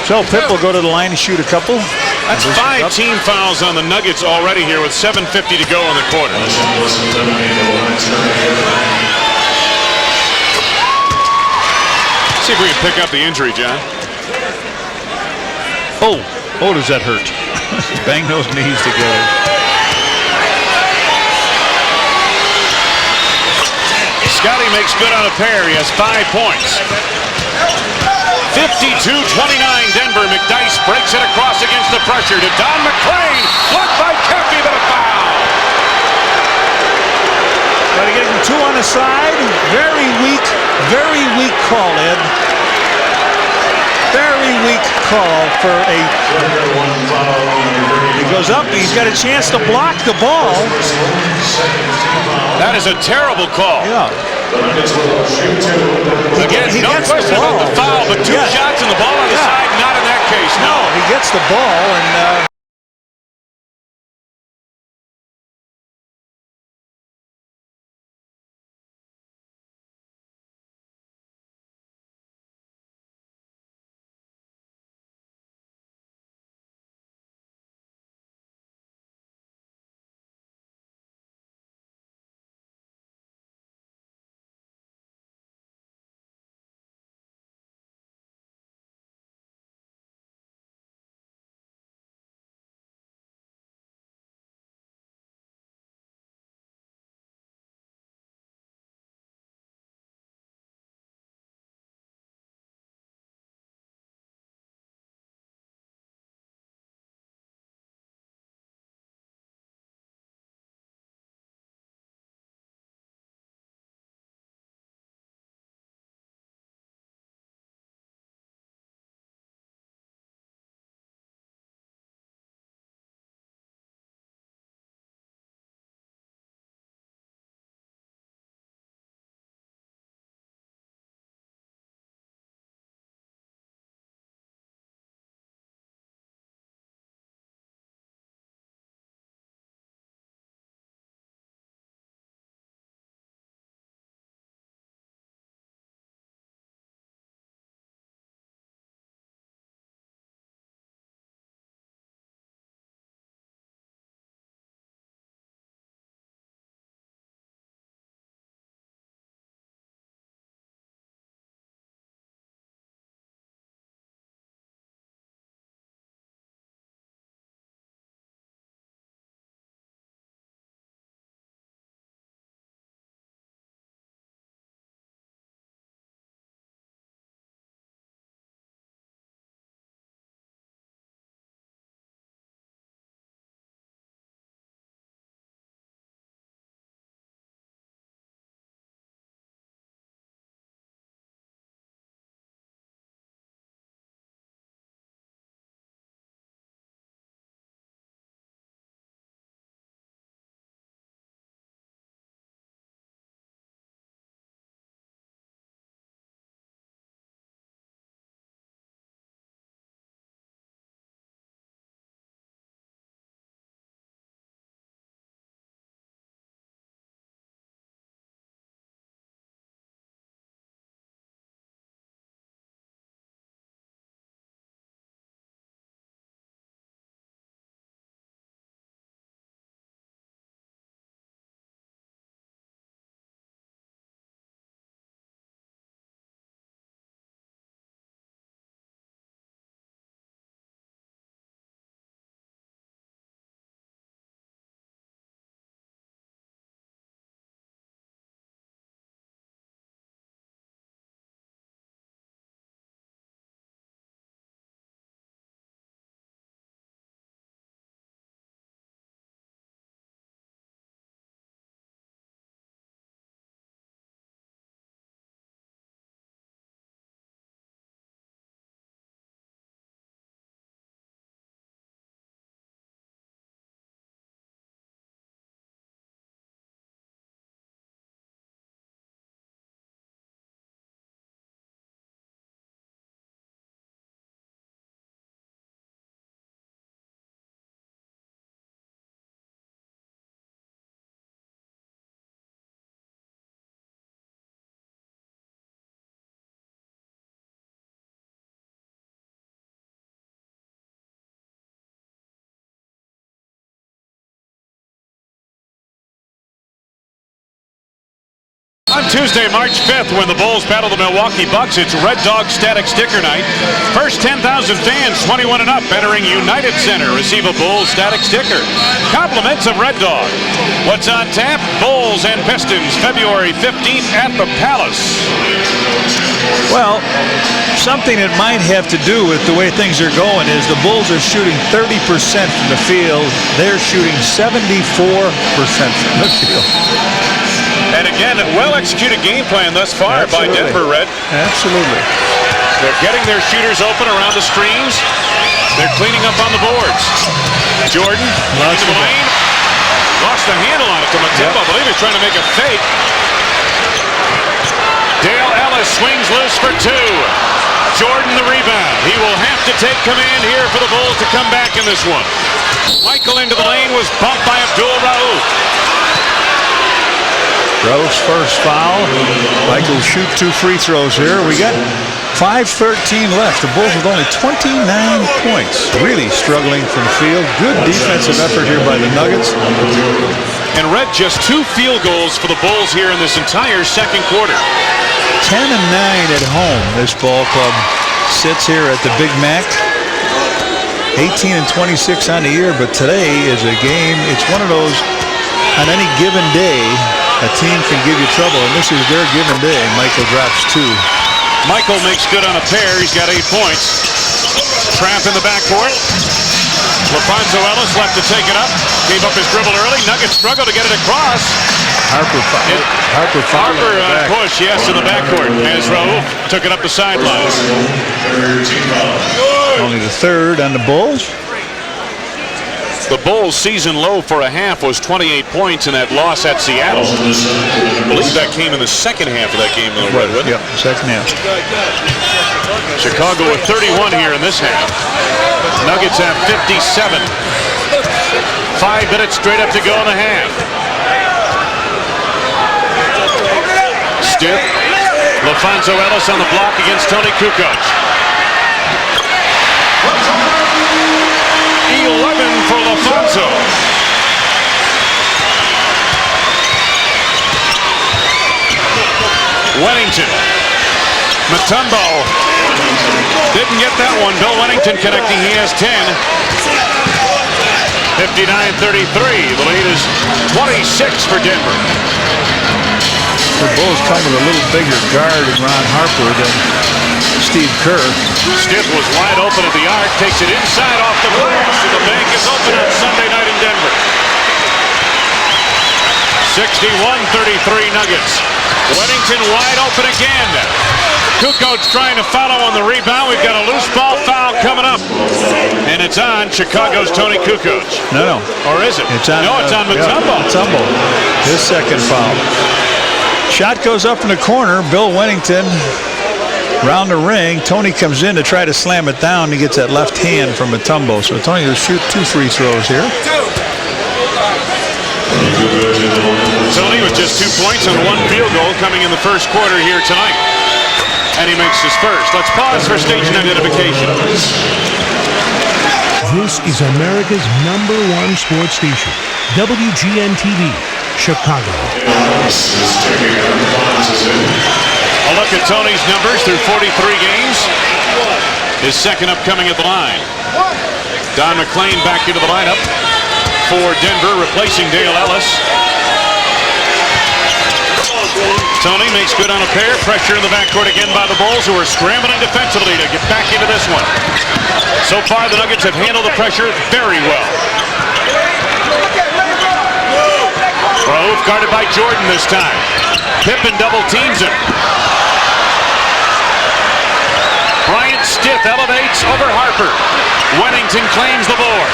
Speaker 2: So Pip will go to the line and shoot a couple.
Speaker 1: That's 5 team fouls on the Nuggets already here with 7:50 to go in the quarter. See if we can pick up the injury, John.
Speaker 2: Oh, does that hurt? Bang those knees together.
Speaker 1: Scotty makes good on a pair. He has 5 points. 52-29 Denver. McDyess breaks it across against the pressure to Don McLean. Blocked by Caffey, but a foul.
Speaker 2: Got to get him 2 on the side. Very weak call, Ed. Very weak call for a... He goes up, he's got a chance to block the ball.
Speaker 1: That is a terrible call.
Speaker 2: Yeah.
Speaker 1: Again, no question about the foul, but 2 shots and the ball on the side, not in that case. No,
Speaker 2: he gets the ball and...
Speaker 1: On Tuesday, March 5th, when the Bulls battle the Milwaukee Bucks, it's Red Dog Static Sticker Night. First 10,000 fans, 21 and up, entering United Center, receive a Bulls Static Sticker. Compliments of Red Dog. What's on tap? Bulls and Pistons, February 15th at the Palace.
Speaker 2: Well, something that might have to do with the way things are going is the Bulls are shooting 30% from the field. They're shooting 74% from the field.
Speaker 1: And again, well-executed game plan thus far by Denver, Red.
Speaker 2: Absolutely.
Speaker 1: They're getting their shooters open around the screens. They're cleaning up on the boards. Jordan, into the lane. Lost the handle on it to Matemba. I believe he's trying to make a fake. Dale Ellis swings loose for two. Jordan the rebound. He will have to take command here for the Bulls to come back in this one. Michael into the lane was bumped by Abdul-Rauf.
Speaker 2: Rauf's first foul. Michael shoot 2 free throws here. We got 5:13 left. The Bulls with only 29 points. Really struggling from the field. Good defensive effort here by the Nuggets.
Speaker 1: And Red, just 2 field goals for the Bulls here in this entire second quarter.
Speaker 2: 10-9 at home. This ball club sits here at the Big Mac. 18-26 on the year, but today is a game. It's one of those, on any given day, a team can give you trouble, and this is their given day. Michael drops 2.
Speaker 1: Michael makes good on a pair. He's got 8 points. Trap in the backcourt. LaFonso Ellis left to take it up. Gave up his dribble early. Nuggets struggle to get it across. Harper push, yes, in the backcourt as Rauf took it up the sideline.
Speaker 2: Only the 3rd on the Bulls.
Speaker 1: The Bulls' season low for a half was 28 points in that loss at Seattle. I believe that came in the second half of that game, though, Redwood.
Speaker 2: Yep, second half.
Speaker 1: Chicago with 31 here in this half. Nuggets have 57. 5 minutes straight up to go in the half. Stiff. LaFonso Ellis on the block against Tony Kukoc. 11 for LaFonso. Wennington. Matumbo. Didn't get that one. Bill Wennington connecting. He has 10. 59-33. The lead is 26 for Denver.
Speaker 2: The Bulls come with a little bigger guard in Ron Harper than Steve Kerr.
Speaker 1: Stiff was wide open at the arc, takes it inside off the glass, and the bank is open on Sunday night in Denver. 61-33 Nuggets. Wennington wide open again. Kukoc trying to follow on the rebound. We've got a loose ball foul coming up. And it's on Chicago's Tony Kukoc.
Speaker 2: No.
Speaker 1: Or is it?
Speaker 2: It's on
Speaker 1: Matumbo.
Speaker 2: Matumbo. His second foul. Shot goes up in the corner. Bill Wennington round the ring. Tony comes in to try to slam it down. He gets that left hand from Matumbo. So Tony will shoot 2 free throws here.
Speaker 1: Tony with just 2 points and 1 field goal coming in the first quarter here tonight. And he makes his first. Let's pause for station identification.
Speaker 4: This is America's #1 sports station, WGN-TV, Chicago.
Speaker 1: A look at Tony's numbers through 43 games. His second upcoming at the line. Don McClain back into the lineup for Denver, replacing Dale Ellis. Tony makes good on a pair. Pressure in the backcourt again by the Bulls, who are scrambling defensively to get back into this one. So far, the Nuggets have handled the pressure very well. Rauf guarded by Jordan this time. Pippen double teams him. Bryant Stiff elevates over Harper. Wennington claims the board.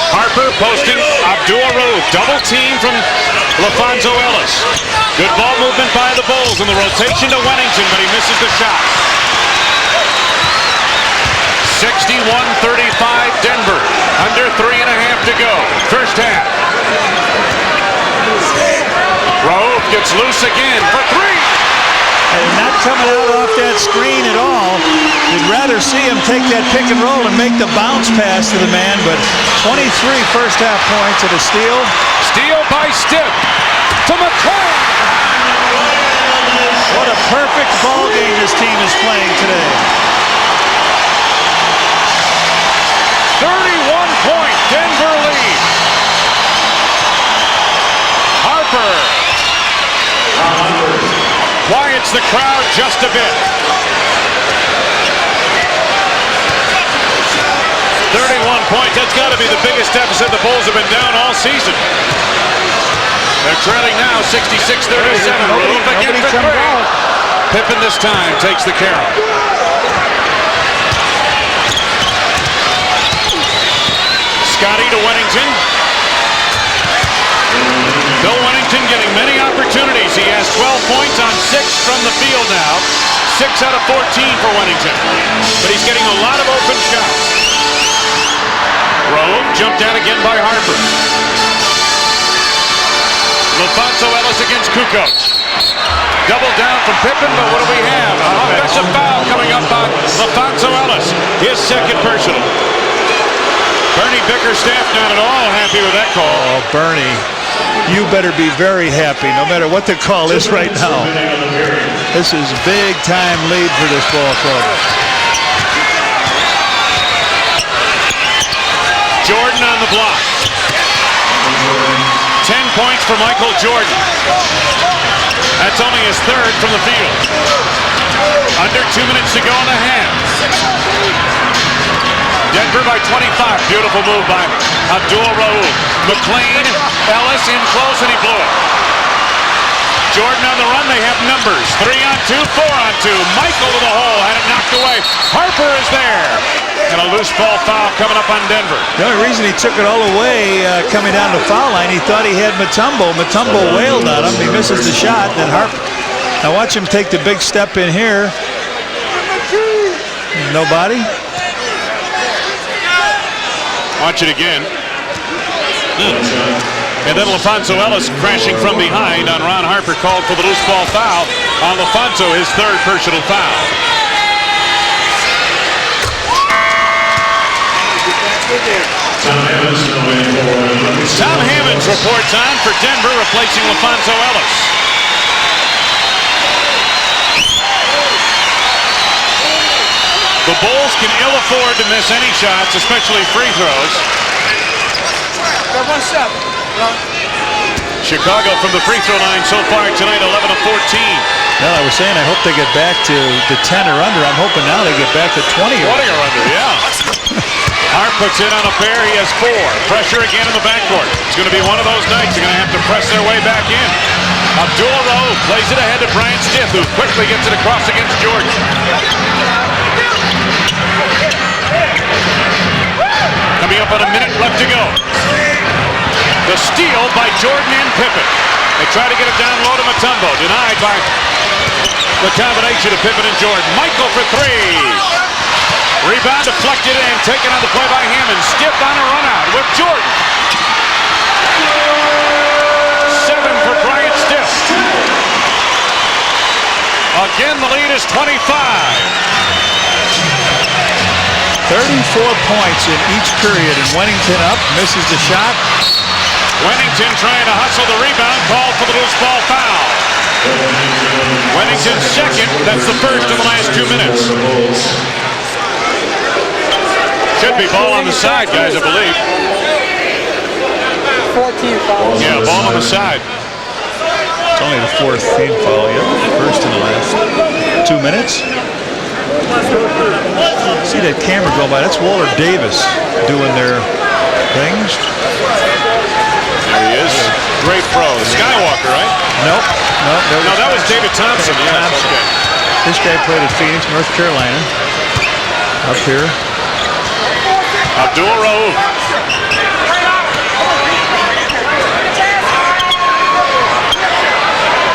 Speaker 1: Harper posting Abdul-Rauf. Double team from LaFonso Ellis. Good ball movement by the Bulls, and the rotation to Wennington, but he misses the shot. 61-35 Denver. Under 3.5 to go. First half. Rauf gets loose again for 3.
Speaker 2: And not coming out off that screen at all. Did rather see him take that pick and roll and make the bounce pass to the man, but 23 first half points at a steal.
Speaker 1: Steal by Stiff to McClain.
Speaker 2: What a perfect ball game this team is playing today.
Speaker 1: 31-point Denver lead. Harper quiets the crowd just a bit. 31 points. That's got to be the biggest deficit the Bulls have been down all season. They're trailing now 66-37. Roof against the three. Pippen this time takes the carry. Scotty to Wennington. Bill Wennington getting many opportunities. He has 12 points on 6 from the field now. 6 out of 14 for Wennington. But he's getting a lot of open shots. Rove jumped out again by Harper. Lafonso Ellis against Kukoc. Double down from Pippen, but what do we have? An offensive foul coming up on Lafonso Ellis. His second personal. Bernie Bickerstaff not at all happy with that call.
Speaker 2: Oh, Bernie, you better be very happy no matter what the call is right now. This is big time lead for this ball club.
Speaker 1: Jordan on the block. 10 points for Michael Jordan. That's only his third from the field. Under 2 minutes to go in the half. Denver by 25. Beautiful move by Abdul-Rauf. McClain, Ellis in close, and he blew it. Jordan on the run. They have numbers. 3-on-2, 4-on-2. Michael to the hole. Had it knocked away. Harper is there. And a loose ball foul coming up on Denver.
Speaker 2: The only reason he took it all away coming down the foul line, he thought he had Mutombo. Mutombo wailed on him. He misses the shot. Then Harper. Now watch him take the big step in here. Nobody.
Speaker 1: Watch it again. And then Lafonso Ellis crashing from behind on Ron Harper, called for the loose ball foul on Lafonso, his third personal foul. Tom Hammonds reports on for Denver, replacing Lafonso Ellis. The Bulls can ill afford to miss any shots, especially free throws. Chicago from the free throw line so far tonight, 11 of 14.
Speaker 2: Well, I was saying I hope they get back to 10 or under. I'm hoping now they get back to 20 or
Speaker 1: under, yeah. Hart puts in on a pair. He has 4. Pressure again in the backcourt. It's going to be one of those nights. They're going to have to press their way back in. Abdul-Rauf plays it ahead to Brian Stiff, who quickly gets it across against Jordan. Coming up on a minute left to go. The steal by Jordan and Pippen. They try to get it down low to Mutombo. Denied by the combination of Pippen and Jordan. Michael for 3. Rebound deflected and taken on the play by Hammond. Stiff on a run out with Jordan. 7 for Bryant Stiff. Again, the lead is 25.
Speaker 2: 34 points in each period, and Wennington up, misses the shot.
Speaker 1: Wennington trying to hustle the rebound, called for the loose ball foul. Wennington's second, that's the first in the last 2 minutes. Should be ball on the side, guys, I believe.
Speaker 5: 14 fouls.
Speaker 1: Yeah, ball on the side.
Speaker 2: It's only the 4th team foul yet, first in the last 2 minutes. See that camera go by? That's Walter Davis doing their things.
Speaker 1: There he is. Great pro. Skywalker, right?
Speaker 2: Nope.
Speaker 1: No, that was David Thompson.
Speaker 2: David Thompson.
Speaker 1: Okay.
Speaker 2: This guy played at Phoenix, North Carolina. Up here.
Speaker 1: Abdul-Rauf.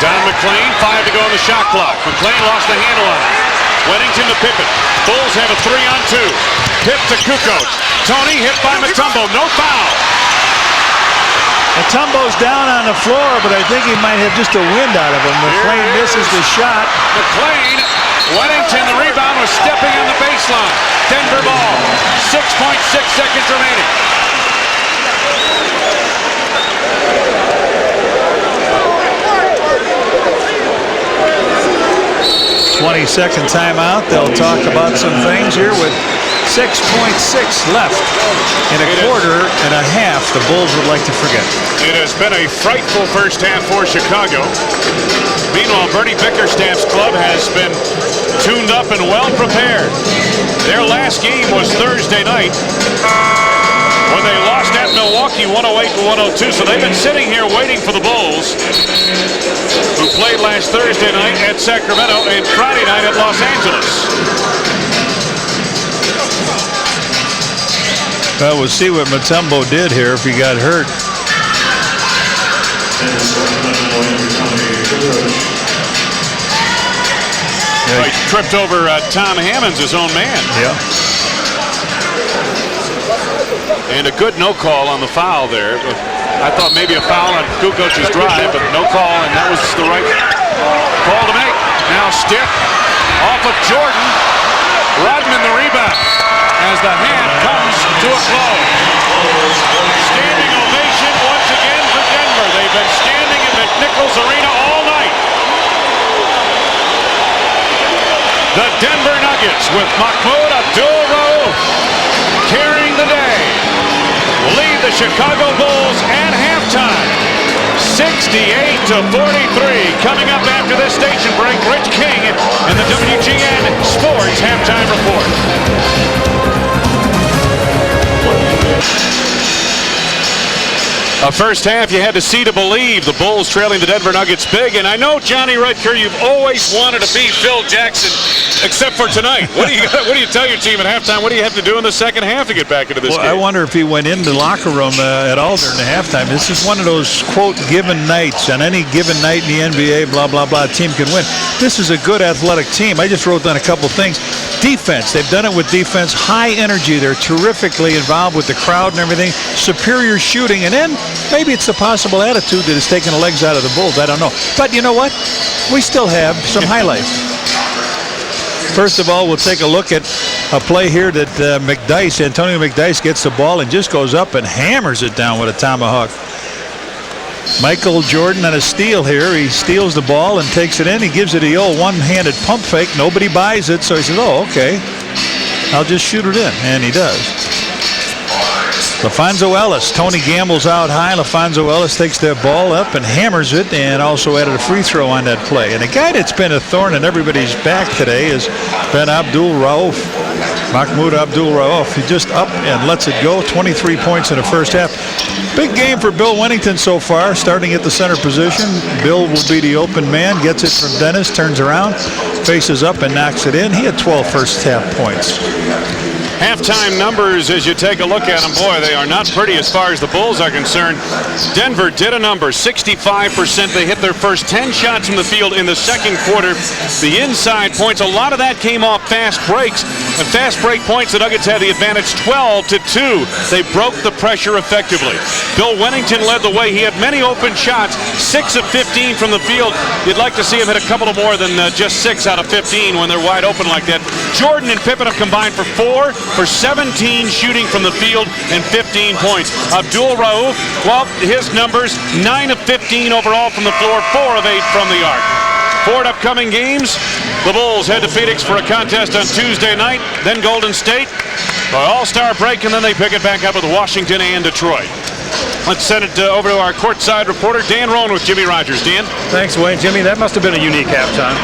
Speaker 1: Don McClain, 5 to go on the shot clock. McClain lost the handle on it. Wennington to Pippen. Bulls have a 3-on-2. Pip to Kukoc. Tony hit by Mutombo. No foul.
Speaker 2: Mutombo's down on the floor, but I think he might have just a wind out of him. McClain misses the shot.
Speaker 1: McClain. Wennington, the rebound, was stepping on the baseline. seconds remaining.
Speaker 2: 20-second timeout. They'll talk about some things here with 6.6 left in a quarter and a half. The Bulls would like to forget.
Speaker 1: It has been a frightful first half for Chicago. Meanwhile, Bernie Bickerstaff's club has been tuned up and well prepared. Their last game was Thursday night when they lost at Milwaukee 108-102. So they've been sitting here waiting for the Bulls, who played last Thursday night at Sacramento and Friday night at Los Angeles.
Speaker 2: Well, we'll see what Mutombo did here if he got hurt.
Speaker 1: He tripped over Tom Hammonds, his own man.
Speaker 2: Yeah.
Speaker 1: And a good no call on the foul there. I thought maybe a foul on Kukoc's drive, but no call, and that was the right call to make. Now Stick off of Jordan. Rodman the rebound as the half comes to a close. Standing ovation once again for Denver. They've been standing in McNichols Arena all night. The Denver Nuggets with Mahmoud Abdul-Rauf carrying the day lead the Chicago Bulls at halftime. 68-43. Coming up after this station break, Rich King and the WGN Sports Halftime Report. A first half you had to see to believe. The Bulls trailing the Denver Nuggets big. And I know, Johnny Rutger, you've always wanted to beat Phil Jackson, except for tonight. What do you tell your team at halftime? What do you have to do in the second half to get back into this game?
Speaker 2: I wonder if he went into the locker room at all during the halftime. This is one of those, quote, given nights. On any given night in the NBA, blah, blah, blah, team can win. This is a good athletic team. I just wrote down a couple things. Defense. They've done it with defense. High energy. They're terrifically involved with the crowd and everything. Superior shooting. And then maybe it's the possible attitude that has taken the legs out of the Bulls. I don't know. But you know what? We still have some highlights. First of all, we'll take a look at a play here that Antonio McDyess gets the ball and just goes up and hammers it down with a tomahawk. Michael Jordan on a steal here. He steals the ball and takes it in. He gives it the old one-handed pump fake. Nobody buys it, so he says, oh, okay, I'll just shoot it in. And he does. LaFonso Ellis. Tony gambles out high. LaFonso Ellis takes that ball up and hammers it, and also added a free throw on that play. And a guy that's been a thorn in everybody's back today is Abdul-Rauf. Mahmoud Abdul-Rauf. He just up and lets it go. 23 points in the first half. Big game for Bill Wennington so far, starting at the center position. Bill will be the open man, gets it from Dennis, turns around, faces up and knocks it in. He had 12 first half points.
Speaker 1: Halftime numbers, as you take a look at them, boy, they are not pretty as far as the Bulls are concerned. Denver did a number, 65%. They hit their first 10 shots from the field in the second quarter. The inside points, a lot of that came off fast breaks. And fast break points, the Nuggets had the advantage 12-2. They broke the pressure effectively. Bill Wennington led the way. He had many open shots, 6 of 15 from the field. You'd like to see him hit a couple of more than just 6 out of 15 when they're wide open like that. Jordan and Pippen have combined for 4 for 17 shooting from the field and 15 points. Abdul-Rauf, well, his numbers, 9 of 15 overall from the floor, 4 of 8 from the arc. For upcoming games, the Bulls head to Phoenix for a contest on Tuesday night, then Golden State for All-Star break, and then they pick it back up with Washington and Detroit. Let's send it over to our courtside reporter, Dan Roan with Jimmy Rogers. Dan?
Speaker 3: Thanks, Wayne. Jimmy, that must have been a unique halftime.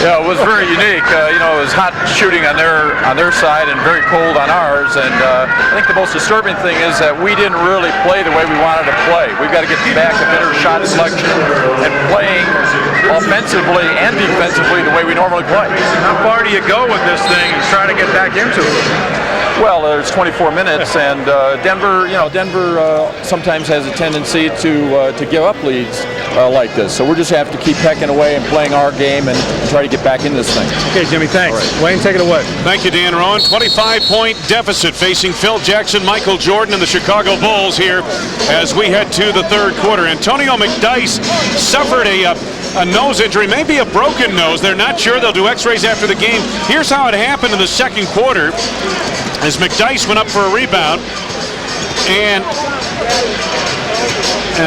Speaker 5: Yeah, it was very unique. It was hot shooting on their side and very cold on ours. And I think the most disturbing thing is that we didn't really play the way we wanted to play. We've got to get back to better shot selection and playing offensively and defensively the way we normally play.
Speaker 3: How far do you go with this thing and try to get back into it?
Speaker 5: Well, there's 24 minutes, and Denver sometimes has a tendency to give up leads like this. So we're just have to keep pecking away and playing our game and try to get back into this thing.
Speaker 3: Okay, Jimmy, thanks.
Speaker 5: Right.
Speaker 3: Wayne, take it away.
Speaker 1: Thank you, Dan Roan. 25-point deficit facing Phil Jackson, Michael Jordan, and the Chicago Bulls here as we head to the third quarter. Antonio McDyess suffered a a nose injury, maybe a broken nose. They're not sure. They'll do x-rays after the game. Here's how it happened in the second quarter as McDyess went up for a rebound. And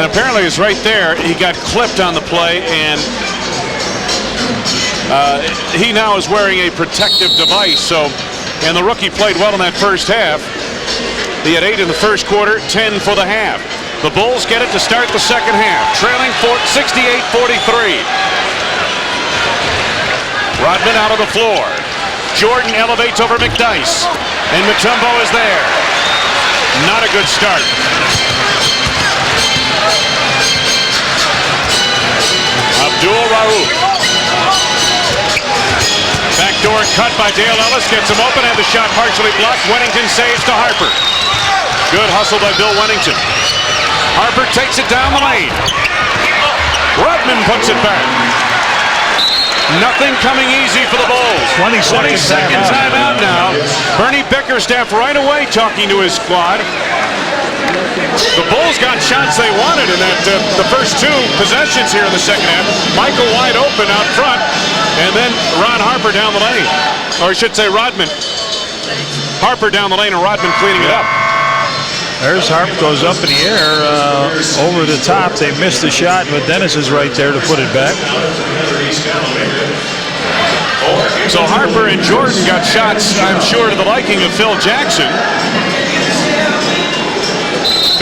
Speaker 1: apparently it's right there. He got clipped on the play, and he now is wearing a protective device. And the rookie played well in that first half. He had 8 in the first quarter, 10 for the half. The Bulls get it to start the second half, trailing 68-43. Rodman out of the floor. Jordan elevates over McDyess, and Mutombo is there. Not a good start. Abdul-Rauf. Backdoor cut by Dale Ellis, gets him open, and the shot partially blocked. Wennington saves to Harper. Good hustle by Bill Wennington. Harper takes it down the lane. Rodman puts it back. Nothing coming easy for the Bulls.
Speaker 2: 20-second
Speaker 1: timeout now. Bernie Bickerstaff right away talking to his squad. The Bulls got shots they wanted in that the first 2 possessions here in the second half. Michael wide open out front, and then Ron Harper down the lane. Or I should say Rodman. Harper down the lane and Rodman cleaning it up.
Speaker 2: There's Harp, goes up in the air over the top. They missed the shot, but Dennis is right there to put it back.
Speaker 1: So Harper and Jordan got shots, I'm sure, to the liking of Phil Jackson.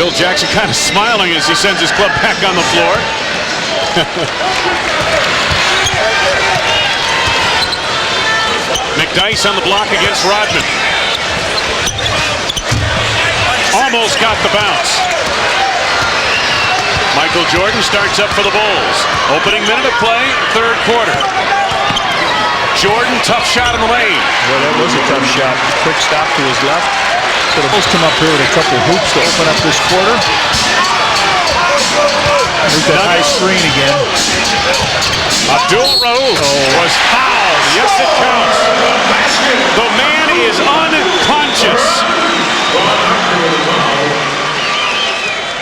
Speaker 1: Phil Jackson kind of smiling as he sends his club back on the floor. McDyess on the block against Rodman. Almost got the bounce. Michael Jordan starts up for the Bulls. Opening minute of play, third quarter. Jordan, tough shot in the lane.
Speaker 2: Well, that was a tough shot. Quick stop to his left. So the Bulls come up here with a couple hoops to open up this quarter. There's that high screen again.
Speaker 1: Abdul-Rauf was fouled. Yes, it counts. The man is unconscious.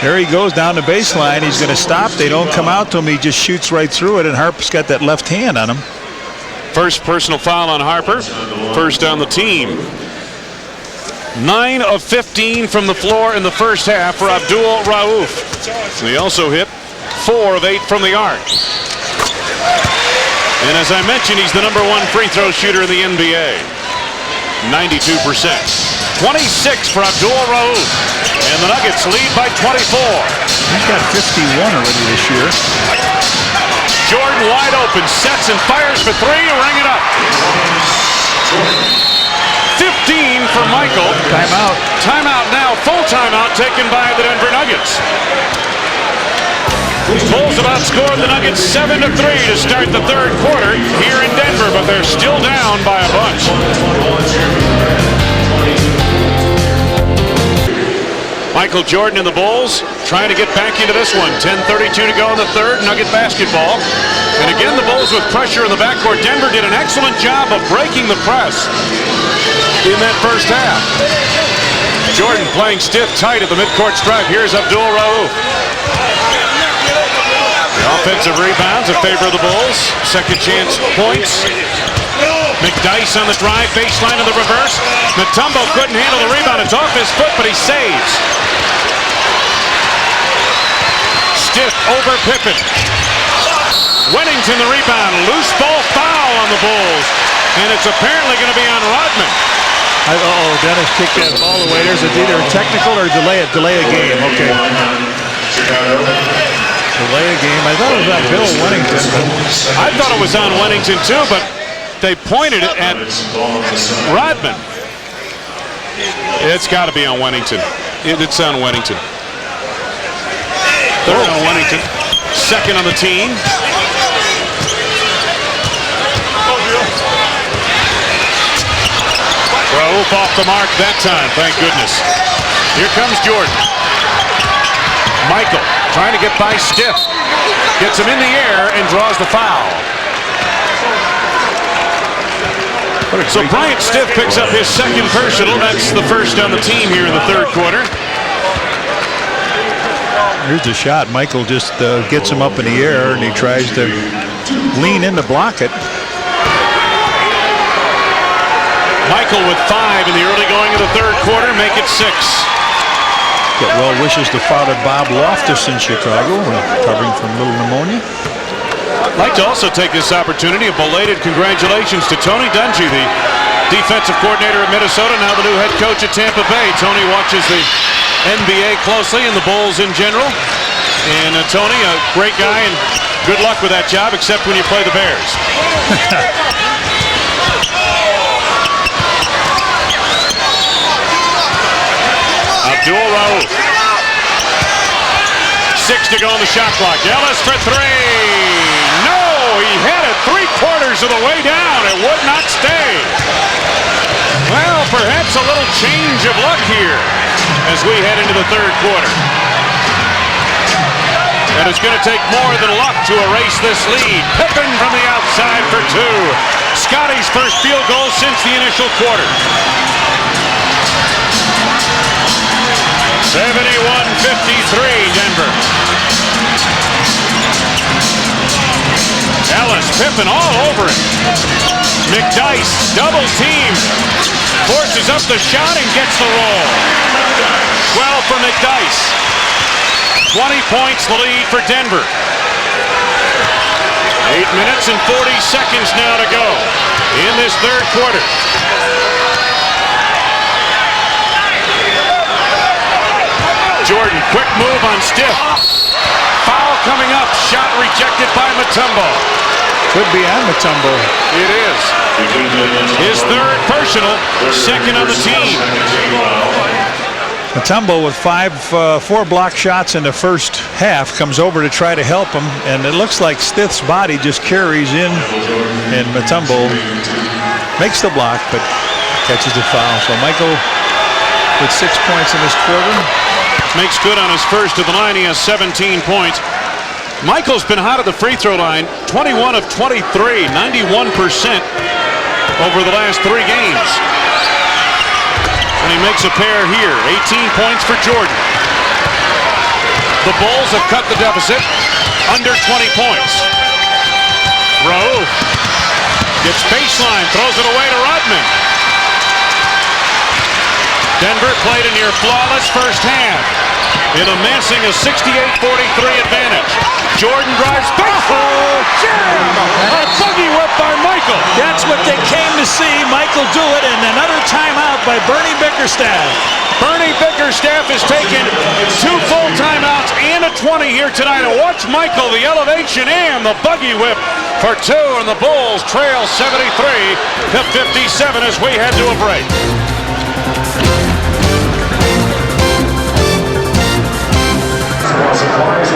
Speaker 2: There he goes down the baseline. He's going to stop. They don't come out to him. He just shoots right through it, and Harper's got that left hand on him.
Speaker 1: First personal foul on Harper. First on the team. 9 of 15 from the floor in the first half for Abdul-Rauf. He also hit 4 of 8 from the arc. And as I mentioned, he's the #1 free throw shooter in the NBA. 92%. 26 for Abdul-Rauf. And the Nuggets lead by 24.
Speaker 2: He's got 51 already this year.
Speaker 1: Jordan wide open, sets and fires for 3 to ring it up. 15 for Michael.
Speaker 2: Timeout.
Speaker 1: Timeout now, full timeout taken by the Denver Nuggets. Bulls have outscored the Nuggets 7-3 to start the third quarter here in Denver, but they're still down by a bunch. Michael Jordan and the Bulls trying to get back into this one. 10:32 to go in the third. Nugget basketball. And again, the Bulls with pressure in the backcourt. Denver did an excellent job of breaking the press in that first half. Jordan playing stiff tight at the midcourt stripe. Here's Abdul-Rauf. The offensive rebounds in favor of the Bulls. Second chance points. McDyess on the drive, baseline in the reverse. Mutombo couldn't handle the rebound. It's off his foot, but he saves. Stiff over Pippen. Wennington the rebound. Loose ball foul on the Bulls. And it's apparently going to be on Rodman.
Speaker 2: Uh-oh, Dennis kicked that ball away. There's either a technical or delay a game. Okay. Delay a game. I thought it was on Bill Wennington.
Speaker 1: I thought it was on Wennington too, but they pointed it at Rodman. It's got to be on Wennington. It's on Wennington. Third on Wennington. Second on the team. Rauf off the mark that time, thank goodness. Here comes Jordan. Michael trying to get by Stiff. Gets him in the air and draws the foul. So Bryant Stiff picks up his second personal. That's the first on the team here in the third quarter.
Speaker 2: Here's the shot. Michael just gets him up in the air, and he tries to lean in to block it.
Speaker 1: Michael with 5 in the early going of the third quarter, make it 6.
Speaker 2: Get well wishes to Father Bob Loftus in Chicago, recovering from a little pneumonia.
Speaker 1: I'd like to also take this opportunity of belated congratulations to Tony Dungy, the defensive coordinator at Minnesota, now the new head coach at Tampa Bay. Tony watches the NBA closely and the Bulls in general. And Tony, a great guy, and good luck with that job, except when you play the Bears. Abdul-Rauf. 6 to go on the shot clock. Ellis for 3. No, he had it 3/4 of the way down. It would not stay. Well, perhaps a little change of luck here as we head into the third quarter. And it's going to take more than luck to erase this lead. Pippen from the outside for 2. Scotty's first field goal since the initial quarter. 71-53 Denver. Ellis, Pippen all over it. McDyess double teamed. Forces up the shot and gets the roll. 12 for McDyess. 20 points the lead for Denver. 8 minutes and 40 seconds now to go in this third quarter. Jordan, quick move on Stiff. Foul coming up. Shot rejected by Mutombo.
Speaker 2: Could be on Mutombo.
Speaker 1: It is. His third personal, second on the team.
Speaker 2: Mutombo with 4 block shots in the first half comes over to try to help him, and it looks like Stiff's body just carries in, and Mutombo makes the block but catches the foul. So Michael with 6 points in this quarter.
Speaker 1: Makes good on his first of the line. He has 17 points. Michael's been hot at the free throw line, 21 of 23, 91% over the last 3 games. And he makes a pair here. 18 points for Jordan. The Bulls have cut the deficit under 20 points. Rauf gets baseline, throws it away to Rodman. Denver played a near flawless first half in amassing a 68-43 advantage. Jordan drives back. Oh, jam! A buggy whip by Michael.
Speaker 2: That's what they came to see Michael do it, and another timeout by Bernie Bickerstaff.
Speaker 1: Bernie Bickerstaff has taken 2 full timeouts and a 20 here tonight. And watch Michael, the elevation and the buggy whip for 2, and the Bulls trail 73-57 as we head to a break.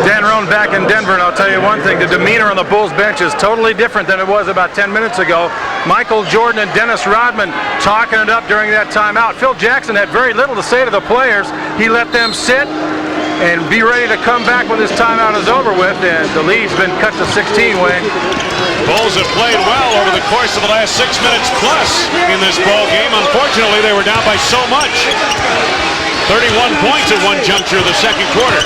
Speaker 3: Dan Roan back in Denver, and I'll tell you one thing, the demeanor on the Bulls bench is totally different than it was about 10 minutes ago. Michael Jordan and Dennis Rodman talking it up during that timeout. Phil Jackson had very little to say to the players. He let them sit and be ready to come back when this timeout is over with, and the lead's been cut to 16, Wayne.
Speaker 1: Bulls have played well over the course of the last 6 minutes plus in this ball game. Unfortunately, they were down by so much. 31 points at one juncture of the second quarter.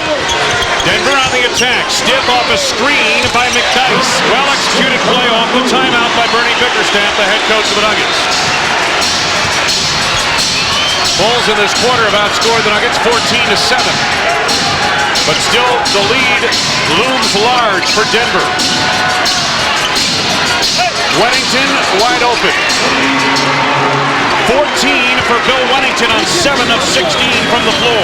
Speaker 1: Denver on the attack. Stiff off a screen by McDyess. Well-executed play off the timeout by Bernie Bickerstaff, the head coach of the Nuggets. Bulls in this quarter have outscored the Nuggets 14-7. But still, the lead looms large for Denver. Wennington wide open. 14 for Bill Wennington on 7 of 16 from the floor.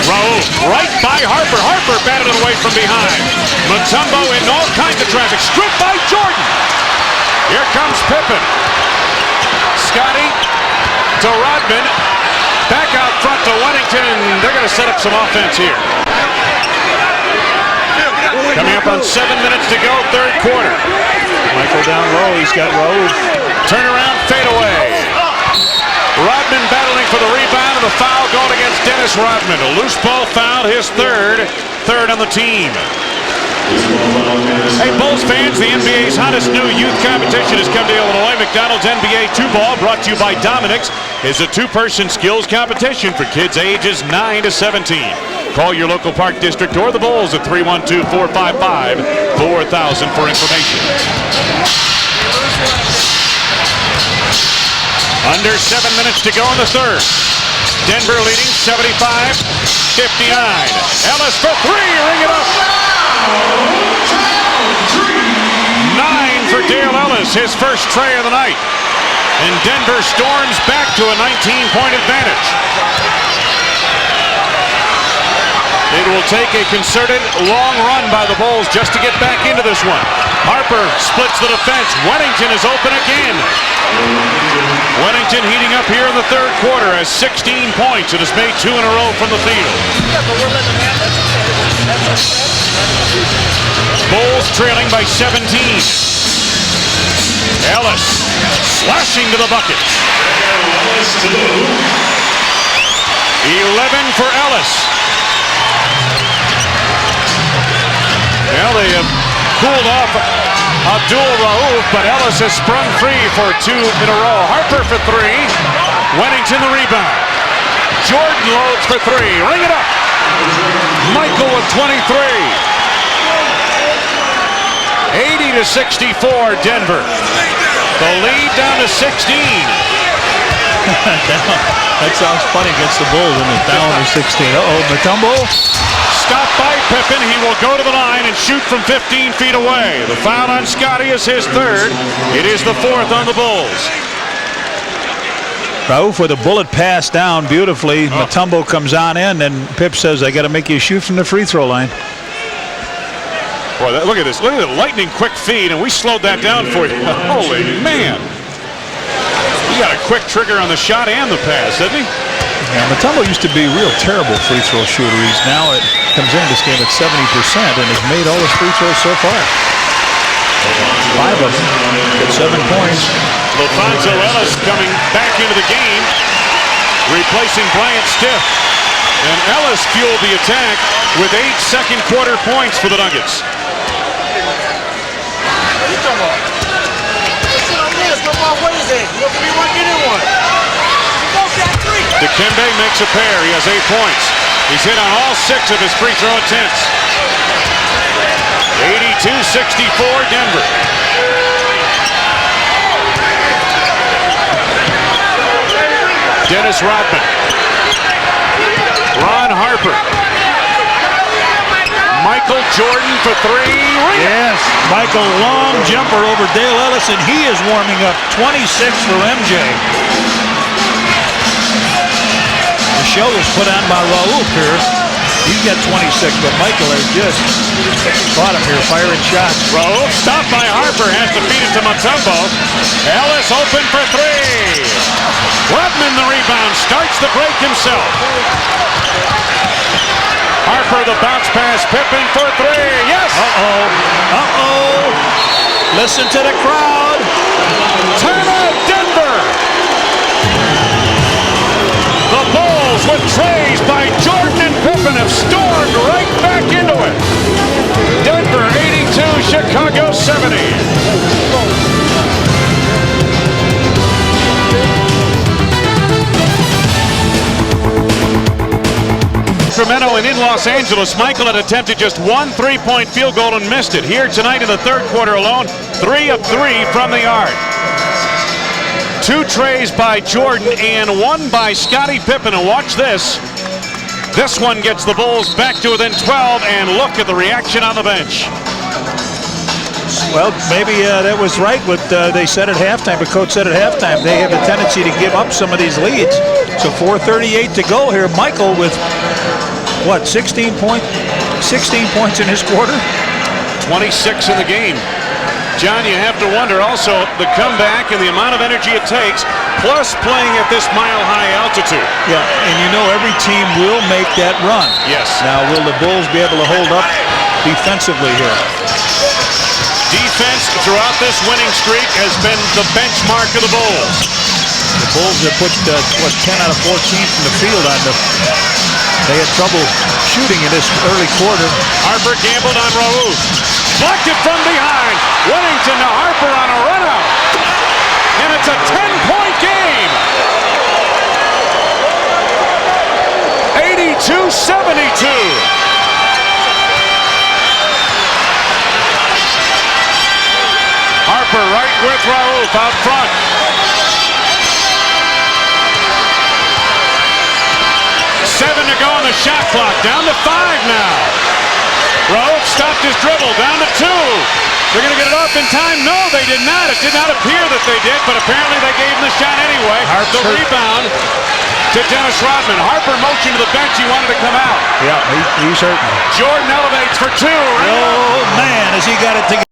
Speaker 1: Rauf right by Harper. Harper batted it away from behind. Mutombo in all kinds of traffic. Stripped by Jordan. Here comes Pippen. Scotty to Rodman. Back out front to Wennington. They're going to set up some offense here. Coming up on 7 minutes to go, third quarter.
Speaker 2: Michael down low. He's got Rauf.
Speaker 1: Turnaround fadeaway. Rodman battling for the rebound, and the foul going against Dennis Rodman. A loose ball foul, his third on the team. Hey, Bulls fans, the NBA City's hottest new youth competition has come to Illinois. McDonald's NBA 2-ball, brought to you by Dominic's, is a two-person skills competition for kids ages 9 to 17. Call your local Park District or the Bulls at 312-455-4000 for information. Under 7 minutes to go in the third. Denver leading 75-59. Ellis for three, ring it up. 9 for Dale Ellis, his first tray of the night. And Denver storms back to a 19-point advantage. It will take a concerted long run by the Bulls just to get back into this one. Harper splits the defense. Wennington is open again. Wennington heating up here in the third quarter, has 16 points and has made 2 in a row from the field. Bulls trailing by 17. Ellis slashing to the bucket. 11 for Ellis. Well, they have cooled off Abdul-Rauf, but Ellis has sprung free for 2 in a row. Harper for 3. Wennington the rebound. Jordan loads for 3. Ring it up. Michael with 23. 80-64 Denver. The lead down to 16.
Speaker 2: That sounds funny against the Bulls when it's down to 16. Uh-oh, Mutombo.
Speaker 1: Stopped by Pippen. He will go to the line and shoot from 15 feet away. The foul on Scotty is his third. It is the 4th on the Bulls.
Speaker 2: Rauf with a bullet pass down beautifully. Mutombo comes on in, and Pip says, I got to make you shoot from the free throw line.
Speaker 1: Boy, look at this. Look at the lightning quick feed, and we slowed that down for you. Holy man. He got a quick trigger on the shot and the pass, didn't he?
Speaker 2: Yeah, Mutombo used to be a real terrible free throw shooter. He's now comes into this game at 70% and has made all his free throws so far. 5 of them. Get 7 points.
Speaker 1: Lofonso Ellis coming back into the game, replacing Bryant Stiff. And Ellis fueled the attack with 8 second quarter points for the Nuggets. Dikembe makes a pair. He has 8 points. He's hit on all 6 of his free throw attempts. 82-64 Denver. Dennis Rodman. Ron Harper. Michael Jordan for 3.
Speaker 2: Yes, Michael, long jumper over Dale Ellis, and he is warming up. 26 for MJ. The show was put on by Rauf here. He's got 26, but Michael has just caught him here firing shots.
Speaker 1: Rauf stopped by Harper, has to feed it to Mutombo. Ellis open for 3. Rodman the rebound, starts the break himself. Harper the bounce pass, Pippen for 3. Yes!
Speaker 2: Uh-oh. Uh-oh. Listen to the crowd.
Speaker 1: Timeout Denver! The Bulls with trays by Jordan and Pippen have stormed right back into it. Denver 82, Chicago 70. Sacramento and in Los Angeles, Michael had attempted just 1 3-point field goal and missed it. Here tonight in the third quarter alone, 3 of 3 from the arc. 2 trays by Jordan and 1 by Scottie Pippen. And watch this. This one gets the Bulls back to within 12, and look at the reaction on the bench.
Speaker 2: Well, maybe that was right what they said at halftime. The coach said at halftime they have a tendency to give up some of these leads. So 4:38 to go here. Michael with, what, 16 points in his quarter?
Speaker 1: 26 in the game. John, you have to wonder also the comeback and the amount of energy it takes, plus playing at this mile-high altitude.
Speaker 2: Yeah, and you know every team will make that run.
Speaker 1: Yes.
Speaker 2: Now, will the Bulls be able to hold up defensively here?
Speaker 1: Defense throughout this winning streak has been the benchmark of the Bulls.
Speaker 2: The Bulls have put, 10 out of 14 from the field on them. They had trouble shooting in this early quarter.
Speaker 1: Harper gambled on Rauf. Blocked it from behind. Wennington to Harper right with Rauf out front. Seven to go on the shot clock. Down to 5 now. Rauf stopped his dribble. Down to 2. They're going to get it off in time. No, they did not. It did not appear that they did, but apparently they gave him the shot anyway. The rebound to Dennis Rodman. Harper motioned to the bench. He wanted to come out.
Speaker 2: Yeah, he's hurting.
Speaker 1: Jordan elevates for 2.
Speaker 2: Oh, man, has he got it together.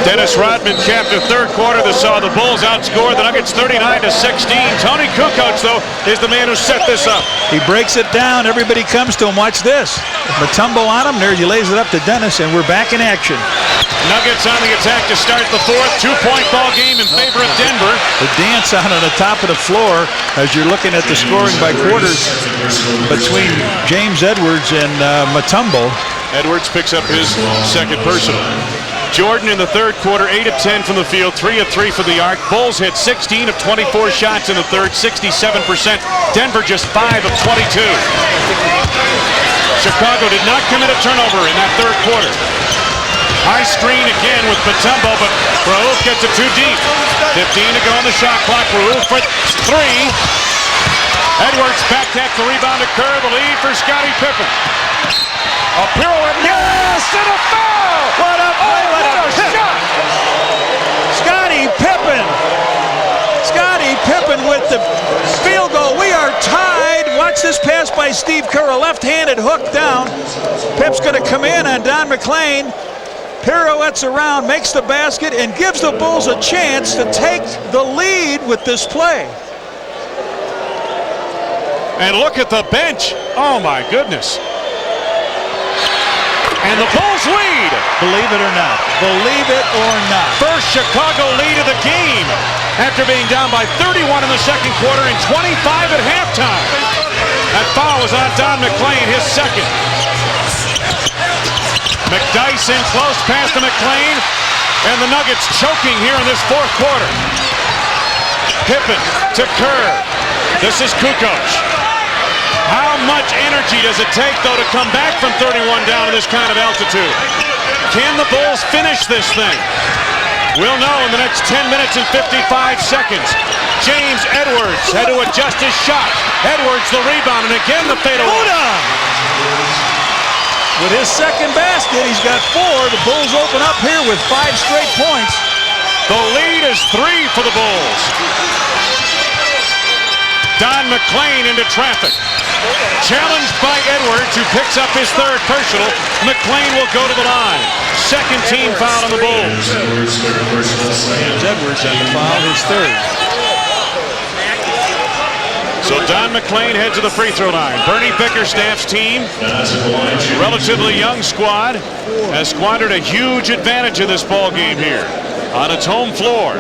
Speaker 1: Dennis Rodman capped the third quarter that saw the Bulls outscore the Nuggets 39-16. Tony Kukoc, though, is the man who set this up.
Speaker 2: He breaks it down. Everybody comes to him. Watch this. Matumbo on him. There he lays it up to Dennis, and we're back in action.
Speaker 1: Nuggets on the attack to start the fourth. 2-point ball game in favor of Denver.
Speaker 2: The dance on the top of the floor as you're looking at the scoring by quarters between James Edwards and Matumbo.
Speaker 1: Edwards picks up his second personal. Jordan in the third quarter, 8 of 10 from the field, 3 of 3 from the arc. Bulls hit 16 of 24 shots in the third, 67%. Denver just 5 of 22. Chicago did not commit a turnover in that third quarter. High screen again with Matumbo, but Rauf gets it too deep. 15 to go on the shot clock. Rauf for 3. Edwards back at the rebound to Kerr, the lead for Scottie Pippen. A pirouette, yes, and a foul!
Speaker 2: What a play, what a shot! Scottie Pippen. Scottie Pippen with the field goal. We are tied. Watch this pass by Steve Kerr, a left-handed hook down. Pip's going to come in on Don McLean. Pirouettes around, makes the basket, and gives the Bulls a chance to take the lead with this play.
Speaker 1: And look at the bench. Oh, my goodness. And the Bulls lead.
Speaker 2: Believe it or not. Believe it or not.
Speaker 1: First Chicago lead of the game after being down by 31 in the second quarter and 25 at halftime. That foul was on Don McLean, his second. McDyess in close pass to McLean, and the Nuggets choking here in this fourth quarter. Pippen to Kerr. This is Kukoc. How much energy does it take, though, to come back from 31 down to this kind of altitude? Can the Bulls finish this thing? We'll know in the next 10 minutes and 55 seconds. James Edwards had to adjust his shot. Edwards the rebound, and again the fadeaway.
Speaker 2: With his second basket, he's got 4. The Bulls open up here with 5 straight points.
Speaker 1: The lead is 3 for the Bulls. Don McLean into traffic. Challenged by Edwards, who picks up his third personal. McLean will go to the line. Second team foul on the Bulls.
Speaker 2: James Edwards on the foul, his third.
Speaker 1: So Don McLean heads to the free throw line. Bernie Bickerstaff's team, relatively young squad, has squandered a huge advantage in this ball game here on its home floor.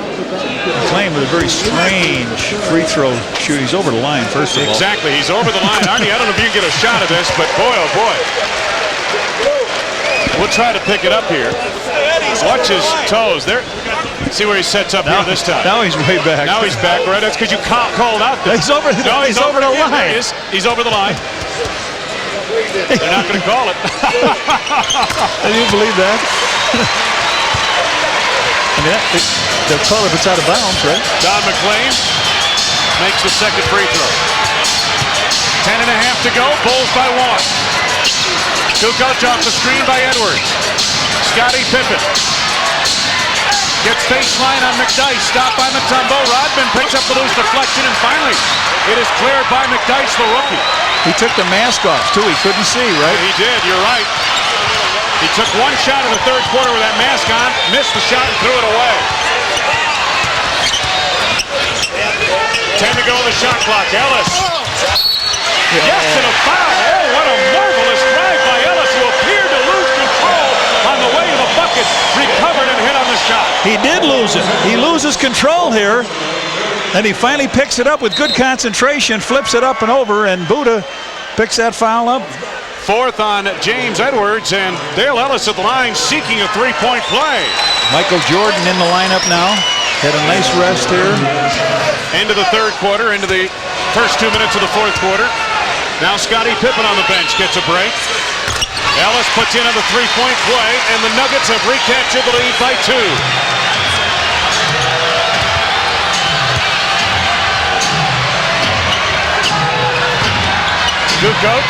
Speaker 2: McLean with a very strange free throw shoot. He's over the line, first of all.
Speaker 1: Exactly, he's over the line. Arnie, I don't know if you can get a shot of this, but boy, oh boy. We'll try to pick it up here. Watch his toes. There. See where he sets up here this time.
Speaker 2: Now he's way back.
Speaker 1: Now he's back, right? That's because you called out there.
Speaker 2: He's over, he's over the line.
Speaker 1: He's over the line. They're not going to call it.
Speaker 2: Can you believe that? I mean, they'll call it if it's out of bounds, right?
Speaker 1: Don McLean makes the second free throw. 10 and a half to go. Bulls by 1. Kukoc off the screen by Edwards. Scottie Pippen gets baseline on McDyess. Stopped by Matumbo. Rodman picks up the loose deflection, and finally it is cleared by McDyess, the rookie.
Speaker 2: He took the mask off, too. He couldn't see, right?
Speaker 1: He did. You're right. He took one shot in the third quarter with that mask on, missed the shot, and threw it away. 10 to go on the shot clock. Ellis. Yes, and a foul. Oh, what a marvelous drive by Ellis, who appeared to lose control on the way to the bucket. Recovered and hit on the shot.
Speaker 2: He did lose it. He loses control here. And he finally picks it up with good concentration, flips it up and over, and Buddha picks that foul up.
Speaker 1: Fourth on James Edwards, and Dale Ellis at the line seeking a three-point play.
Speaker 2: Michael Jordan in the lineup now. Had a nice rest here.
Speaker 1: Into the third quarter, into the first 2 minutes of the fourth quarter. Now Scottie Pippen on the bench gets a break. Ellis puts in on the three-point play, and the Nuggets have recaptured the lead by 2. Kukoc.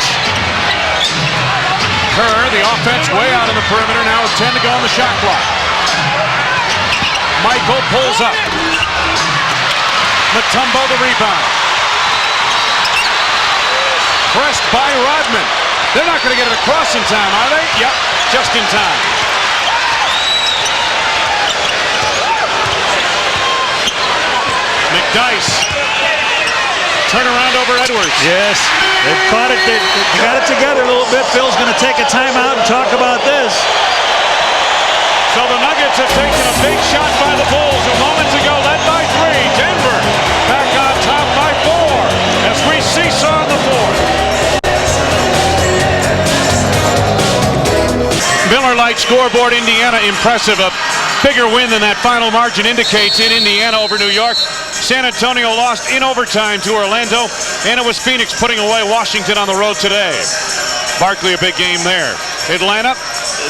Speaker 1: Kerr, the offense way out on the perimeter, now with 10 to go on the shot clock. Michael pulls up. Matumbo the rebound. Pressed by Rodman. They're not going to get it across in time, are they? Yep, just in time. McDyess. Turn around over Edwards.
Speaker 2: Yes, they've caught it. They got it together a little bit. Phil's going to take a timeout and talk about this.
Speaker 1: So the Nuggets have taken a big shot by the Bulls a moment ago, led by 3. Denver back on top by 4 as we seesaw on the fourth. Miller Lite scoreboard, Indiana impressive. A bigger win than that final margin indicates in Indiana over New York. San Antonio lost in overtime to Orlando, and it was Phoenix putting away Washington on the road today. Barkley, a big game there. Atlanta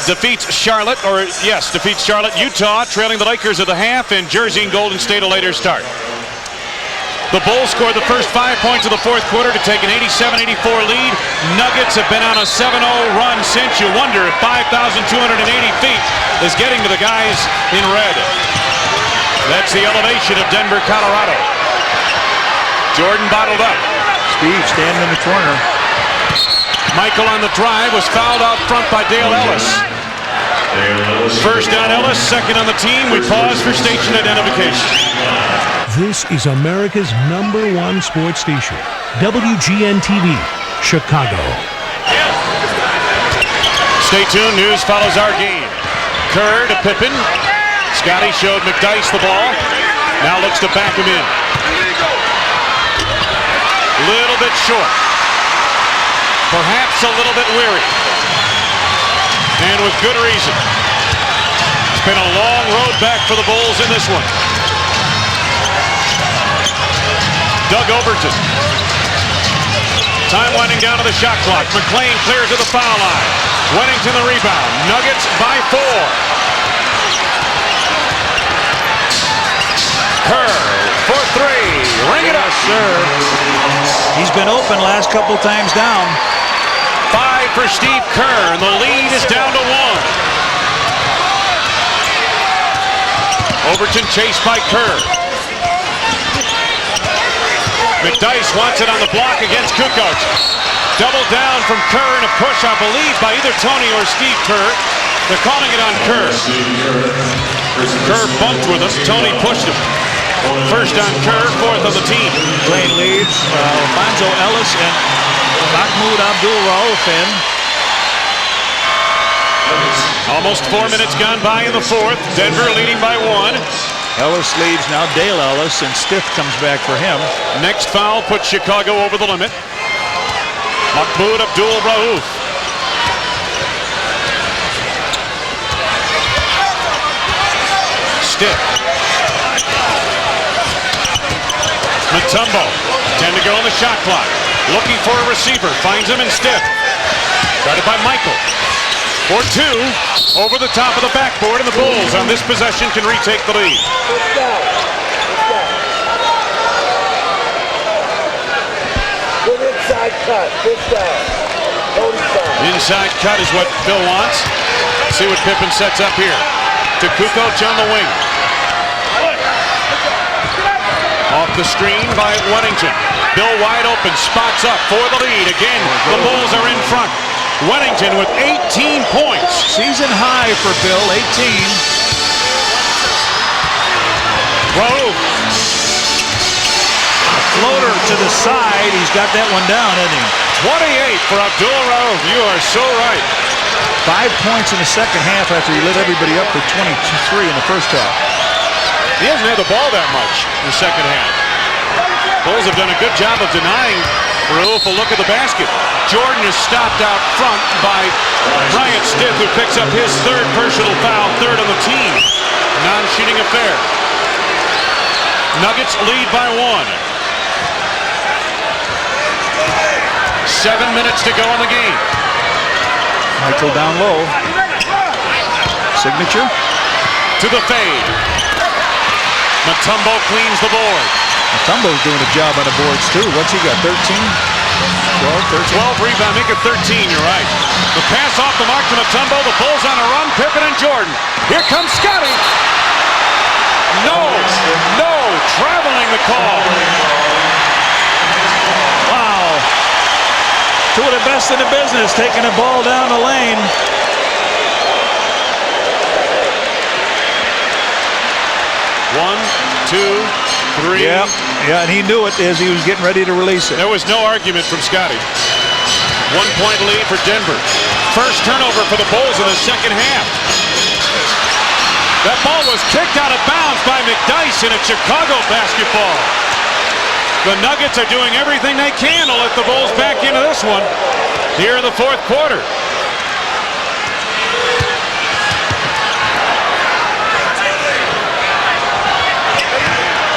Speaker 1: defeats Charlotte. Utah trailing the Lakers at the half, and Jersey and Golden State a later start. The Bulls scored the first 5 points of the fourth quarter to take an 87-84 lead. Nuggets have been on a 7-0 run since. You wonder if 5,280 feet is getting to the guys in red. That's the elevation of Denver, Colorado. Jordan bottled up.
Speaker 2: Steve standing in the corner.
Speaker 1: Michael on the drive was fouled out front by Dale Ellis. First on Ellis, second on the team. We pause for station identification.
Speaker 4: This is America's #1 sports station, WGN-TV, Chicago.
Speaker 1: Stay tuned, news follows our game. Kerr to Pippen. Scotty showed McDyess the ball. Now looks to back him in. Little bit short. Perhaps a little bit weary. And with good reason. It's been a long road back for the Bulls in this one. Doug Overton. Time winding down to the shot clock. McClain clears to the foul line. Wennington the rebound. Nuggets by 4. Kerr for 3. Ring it up,
Speaker 2: sir. He's been open last couple times down.
Speaker 1: 5 for Steve Kerr, and the lead is down to 1. Overton chased by Kerr. McDyess wants it on the block against Kukoc. Double down from Kerr and a push, I believe, by either Tony or Steve Kerr. They're calling it on Kerr. Kerr bumped with him. Tony pushed him. First on Kerr, 4th on the team.
Speaker 2: Lane leads. Alfonso Ellis and Mahmoud Abdul-Rauf in.
Speaker 1: Almost 4 minutes gone by in the fourth. Denver leading by 1.
Speaker 2: Ellis leads now. Dale Ellis, and Stiff comes back for him.
Speaker 1: Next foul puts Chicago over the limit. Mahmoud Abdul-Rauf. Stiff. Mutombo. 10 to go on the shot clock. Looking for a receiver. Finds him in Stiff. Guarded by Michael. For 2. Over the top of the backboard, and the Bulls on this possession can retake the lead.
Speaker 6: Good inside cut. Good down.
Speaker 1: Inside cut is what Bill wants. See what Pippen sets up here. To Kukoc on the wing. Off the screen by Wennington. Bill wide open, spots up for the lead. Again, the Bulls are in front. Wennington with 18 points.
Speaker 2: Season high for Bill, 18.
Speaker 1: Rauf.
Speaker 2: Floater to the side. He's got that one down, hasn't he?
Speaker 1: 28 for Abdul-Rauf. You are so right.
Speaker 2: 5 points in the second half after he lit everybody up for 23 in the first half.
Speaker 1: He hasn't had the ball that much in the second half. Bulls have done a good job of denying Rauf a look at the basket. Jordan is stopped out front by Bryant Stiff, who picks up his 3rd personal foul, 3rd on the team. Non-shooting affair. Nuggets lead by 1. 7 minutes to go in the game.
Speaker 2: Michael down low. Signature.
Speaker 1: To the fade. Mutombo cleans the board.
Speaker 2: Mutombo's doing a job on the boards too. What's he got, 13? 12, 13?
Speaker 1: 12 rebound, make it 13, you're right. The pass off the mark to Mutombo. The Bulls on a run. Pippen and Jordan. Here comes Scotty. No, traveling the call.
Speaker 2: Wow. Two of the best in the business taking the ball down the lane.
Speaker 1: One, two, three.
Speaker 2: Yep. Yeah, and he knew it as he was getting ready to release it.
Speaker 1: There was no argument from Scotty. 1-point lead for Denver. First turnover for the Bulls in the second half. That ball was kicked out of bounds by McDyess, and it's Chicago basketball. The Nuggets are doing everything they can to let the Bulls back into this one here in the fourth quarter.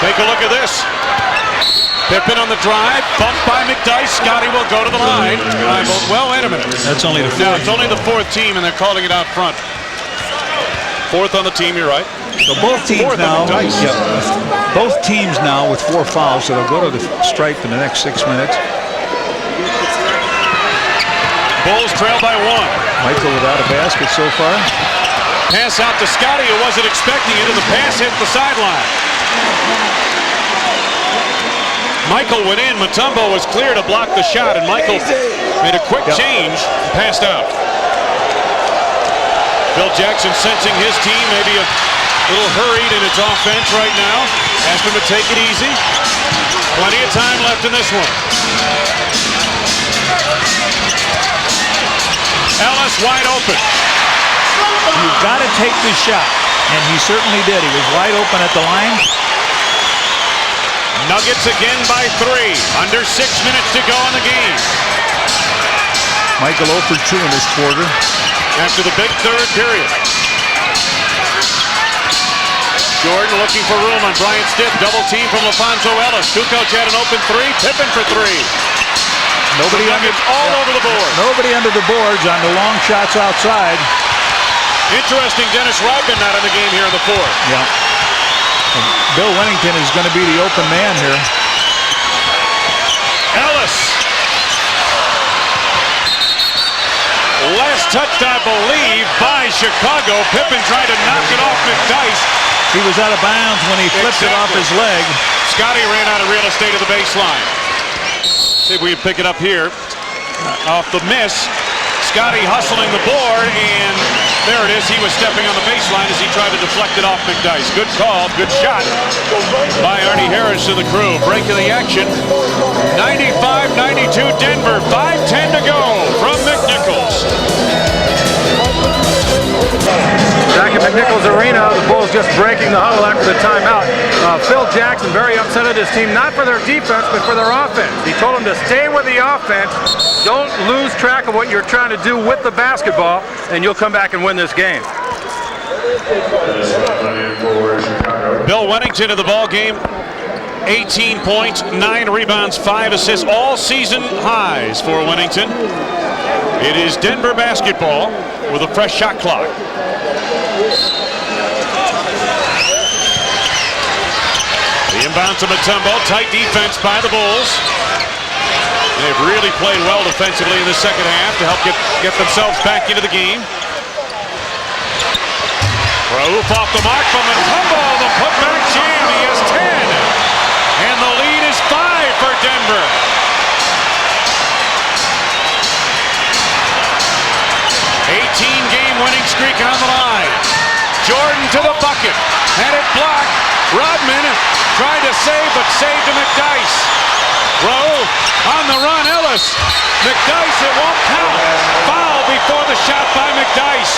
Speaker 1: Take a look at this. Pippen on the drive, bumped by McDyess. Scotty will go to the line. Well, wait a minute.
Speaker 2: That's only the fourth.
Speaker 1: No, it's only the fourth team, and they're calling it out front. Fourth on the team, you're right.
Speaker 2: So both teams now, both teams now with 4 fouls, so they'll go to the stripe in the next 6 minutes.
Speaker 1: Bulls trail by 1.
Speaker 2: Michael without a basket so far.
Speaker 1: Pass out to Scotty, who wasn't expecting it, and the pass hit the sideline. Michael went in. Mutombo was clear to block the shot, and Michael made a quick change and passed out. Phil Jackson sensing his team maybe a little hurried in its offense right now. Asked him to take it easy. Plenty of time left in this one. Ellis wide open.
Speaker 2: You've got to take this shot, and he certainly did. He was wide open at the line.
Speaker 1: Nuggets again by 3. Under 6 minutes to go in the game.
Speaker 2: Michael 0 for 2 in this quarter.
Speaker 1: After the big third period. Jordan looking for room on Bryant Stitt. Double team from LaFonso Ellis. Kukoc had an open 3. Pippen for 3.
Speaker 2: Nobody
Speaker 1: all over the board.
Speaker 2: Nobody under the boards on the long shots outside.
Speaker 1: Interesting, Dennis Rodman not in the game here in the fourth.
Speaker 2: Yeah. And Bill Wennington is going to be the open man here.
Speaker 1: Ellis. Last touched, I believe, by Chicago. Pippen tried to knock it off McDyess.
Speaker 2: He was out of bounds when he flipped it off his leg.
Speaker 1: Scotty ran out of real estate at the baseline. See if we can pick it up here. Off the miss. Scotty hustling the board, and there it is. He was stepping on the baseline as he tried to deflect it off McDyess. Good call, good shot by Arnie Harris and the crew. Break of the action. 95-92 Denver. 5:10 to go from McNichols.
Speaker 3: Back at McNichols Arena, the Bulls just breaking the huddle after the timeout. Phil Jackson very upset at his team, not for their defense, but for their offense. He told them to stay with the offense. Don't lose track of what you're trying to do with the basketball, and you'll come back and win this game.
Speaker 1: Bill Wennington of the ball game. 18 points, 9 rebounds, 5 assists, all season highs for Wennington. It is Denver basketball with a fresh shot clock. The inbound to Mutombo, tight defense by the Bulls. They've really played well defensively in the second half to help get themselves back into the game. Rauf off the mark from Mutombo, the putback jam, he has 10. And the lead is 5 for Denver. 18-game winning streak on the line. Jordan to the bucket. Had it blocked. Rodman tried to save, but saved to McDyess. Rauf on the run. Ellis. McDyess, it won't count. Foul before the shot by McDyess.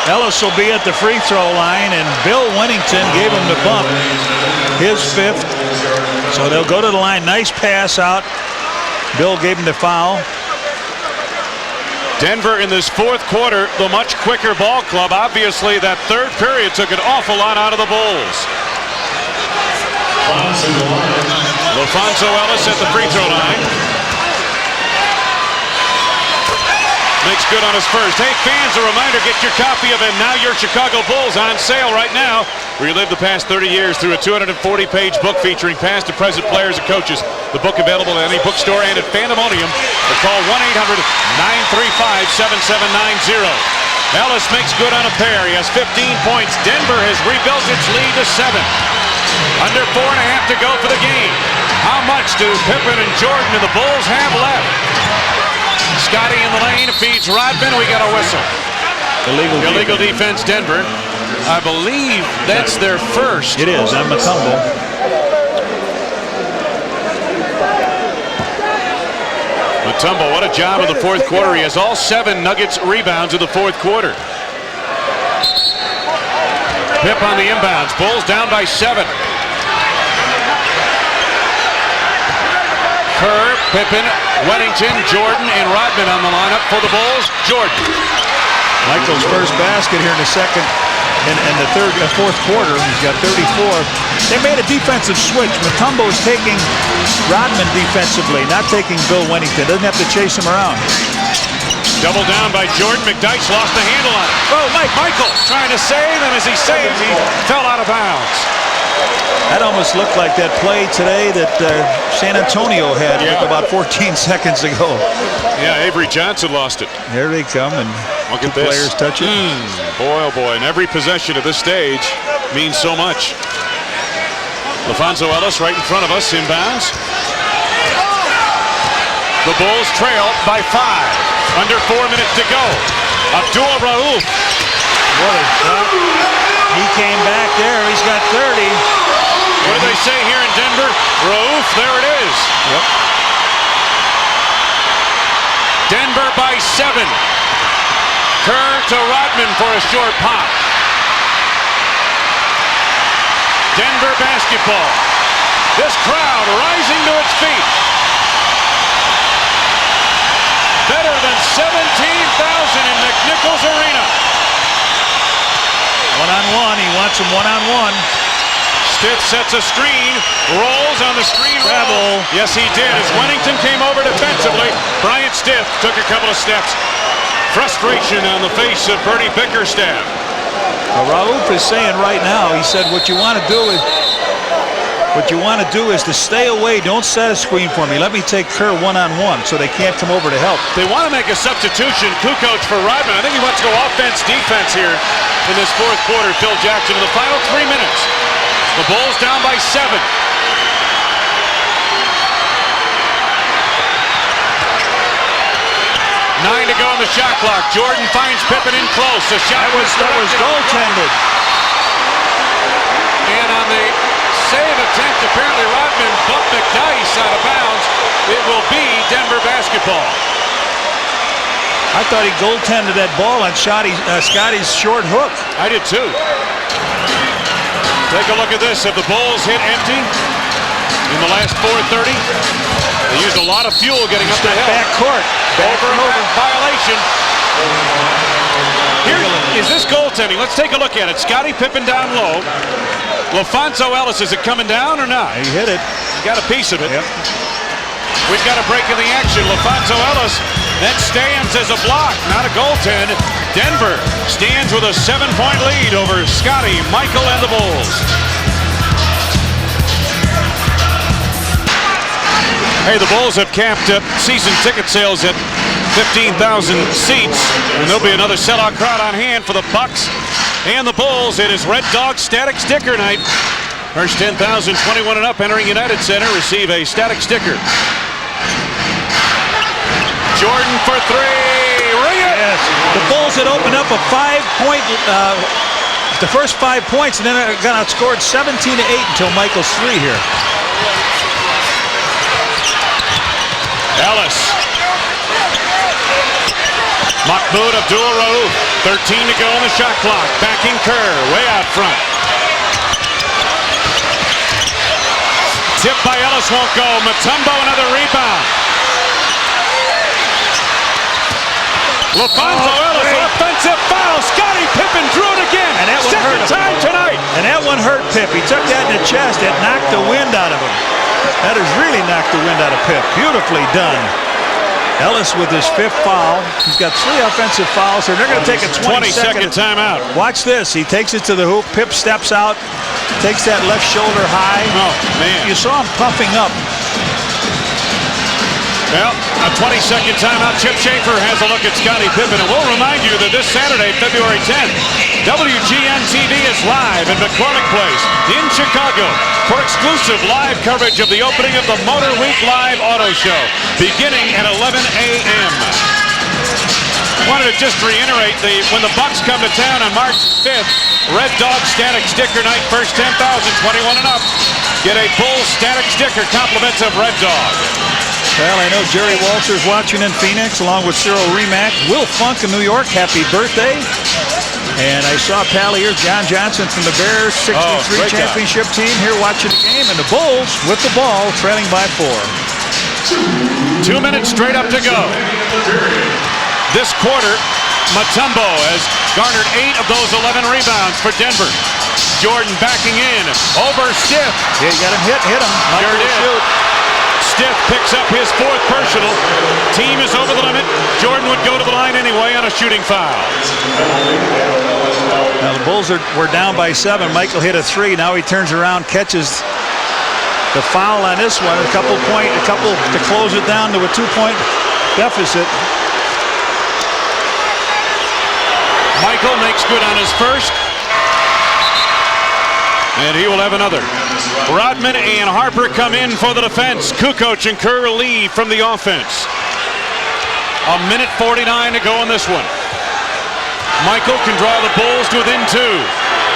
Speaker 2: Ellis will be at the free throw line, and Bill Wennington gave him the bump. His 5th. So they'll go to the line. Nice pass out. Bill gave him the foul.
Speaker 1: Denver in this fourth quarter, the much quicker ball club. Obviously, that third period took an awful lot out of the Bulls. LaFonso Ellis at the free throw line. Makes good on his first. Hey, fans, a reminder, get your copy of And Now Your Chicago Bulls on sale right now. Relive the past 30 years through a 240-page book featuring past and present players and coaches. The book available at any bookstore and at Pandemonium. Or call 1-800-935-7790. Ellis makes good on a pair. He has 15 points. Denver has rebuilt its lead to 7. Under 4.5 to go for the game. How much do Pippen and Jordan and the Bulls have left? Scotty in the lane feeds Rodman. We got a whistle. Illegal defense, Denver. I believe that's their first.
Speaker 2: It is on Mutombo.
Speaker 1: Mutombo, what a job in the fourth quarter. He has all 7 Nuggets rebounds in the fourth quarter. Pip on the inbounds. Bulls down by 7. Kerr, Pippen, Wennington, Jordan, and Rodman on the lineup for the Bulls. Jordan.
Speaker 2: Michael's first basket here in the second and the fourth quarter. He's got 34. They made a defensive switch. Mutombo is taking Rodman defensively, not taking Bill Wennington. Doesn't have to chase him around.
Speaker 1: Double down by Jordan. McDyess lost the handle on it. Oh, Michael trying to save, and as he saved, he fell out of bounds.
Speaker 2: That almost looked like that play today that San Antonio had about 14 seconds ago.
Speaker 1: Yeah, Avery Johnson lost it.
Speaker 2: Here they come, and
Speaker 1: look at
Speaker 2: this. Players touch it.
Speaker 1: Boy, oh boy, and every possession at this stage means so much. LaFonso Ellis right in front of us, inbounds. The Bulls trail by 5. Under 4 minutes to go. Abdul-Rauf.
Speaker 2: What a shot. He came back there. He's got 30.
Speaker 1: What do they say here in Denver? Rauf, there it is.
Speaker 2: Yep.
Speaker 1: Denver by 7. Kerr to Rodman for a short pop. Denver basketball. This crowd rising to its feet. Better than 17,000 in McNichols Arena.
Speaker 2: One-on-one. He wants him one-on-one.
Speaker 1: Stitt sets a screen, rolls on the screen.
Speaker 2: Travel.
Speaker 1: Yes, he did. As Wennington came over defensively, Bryant Stitt took a couple of steps. Frustration on the face of Bernie Bickerstaff.
Speaker 2: Rauf is saying right now, he said, what you want to do is to stay away. Don't set a screen for me. Let me take Kerr one-on-one so they can't come over to help.
Speaker 1: They want to make a substitution, Kukoc for Rodman. I think he wants to go offense, defense here in this fourth quarter. Phil Jackson in the final 3 minutes. The Bulls down by 7. 9 to go on the shot clock. Jordan finds Pippen in close. The shot
Speaker 2: that was goaltended.
Speaker 1: And on the save attempt, apparently Rodman bumped McDyess out of bounds. It will be Denver basketball.
Speaker 2: I thought he goaltended that ball on Scotty's short hook.
Speaker 1: I did too. Take a look at this. Have the Bulls hit empty in the last 4:30? They used a lot of fuel getting up the hill.
Speaker 2: Back court.
Speaker 1: Over and over. Violation. Here is this goaltending. Let's take a look at it. Scottie Pippen down low. LaFonso Ellis, is it coming down or not?
Speaker 2: He hit it.
Speaker 1: He got a piece of it.
Speaker 2: Yep.
Speaker 1: We've got a break in the action. LaFonso Ellis then stands as a block, not a goaltend. Denver stands with a 7-point lead over Scotty, Michael, and the Bulls. Hey, the Bulls have capped season ticket sales at 15,000 seats, and there'll be another sellout crowd on hand for the Bucks and the Bulls. It is Red Dog Static Sticker Night. First 10,000, 21 and up entering United Center receive a static sticker. Jordan for 3. Ring it!
Speaker 2: Yes. The Bulls had opened up a 5-point, the first 5 points, and then it got outscored 17-8 until Michael's 3 here.
Speaker 1: Ellis. Mahmoud Abdul-Rauf. 13 to go on the shot clock. Backing Kerr, way out front. Tip by Ellis won't go. Mutombo another rebound. LaFonso Ellis, offensive foul. Scottie Pippen drew it again.
Speaker 2: And that one hurt him.
Speaker 1: Second time tonight.
Speaker 2: And that one hurt Pip. He took that in the chest. It knocked the wind out of him. That has really knocked the wind out of Pip. Beautifully done. Ellis with his 5th foul. He's got 3 offensive fouls here. They're going to take a
Speaker 1: 20-second timeout.
Speaker 2: Watch this. He takes it to the hoop. Pip steps out, takes that left shoulder high.
Speaker 1: Oh, man.
Speaker 2: You saw him puffing up.
Speaker 1: Well, a 20-second timeout. Chip Schaefer has a look at Scottie Pippen. And we'll remind you that this Saturday, February 10th, WGN-TV is live in McCormick Place in Chicago for exclusive live coverage of the opening of the Motor Week Live Auto Show, beginning at 11 a.m. Wanted to just reiterate, when the Bucks come to town on March 5th, Red Dog Static Sticker Night, first 10,000, 21 and up. Get a Bull Static Sticker, compliments of Red Dog.
Speaker 2: Well, I know Jerry Walters watching in Phoenix along with Cyril Remack. Will Funk in New York, happy birthday. And I saw Pally here, John Johnson from the Bears 63 championship team here watching the game. And the Bulls with the ball trailing by 4.
Speaker 1: 2 minutes straight up to go. This quarter, Mutombo has garnered 8 of those 11 rebounds for Denver. Jordan backing in, over Stiff.
Speaker 2: Yeah, you got him hit him.
Speaker 1: Sure did. Shoot. Stiff picks up his 4th personal. Team is over the limit. Jordan would go to the line anyway on a shooting foul.
Speaker 2: Now the Bulls were down by 7. Michael hit a 3. Now he turns around, catches the foul on this one. A couple to close it down to a 2-point deficit.
Speaker 1: Michael makes good on his first. And he will have another. Rodman and Harper come in for the defense. Kukoc and Kerr lead from the offense. 1:49 to go in this one. Michael can draw the Bulls to within 2.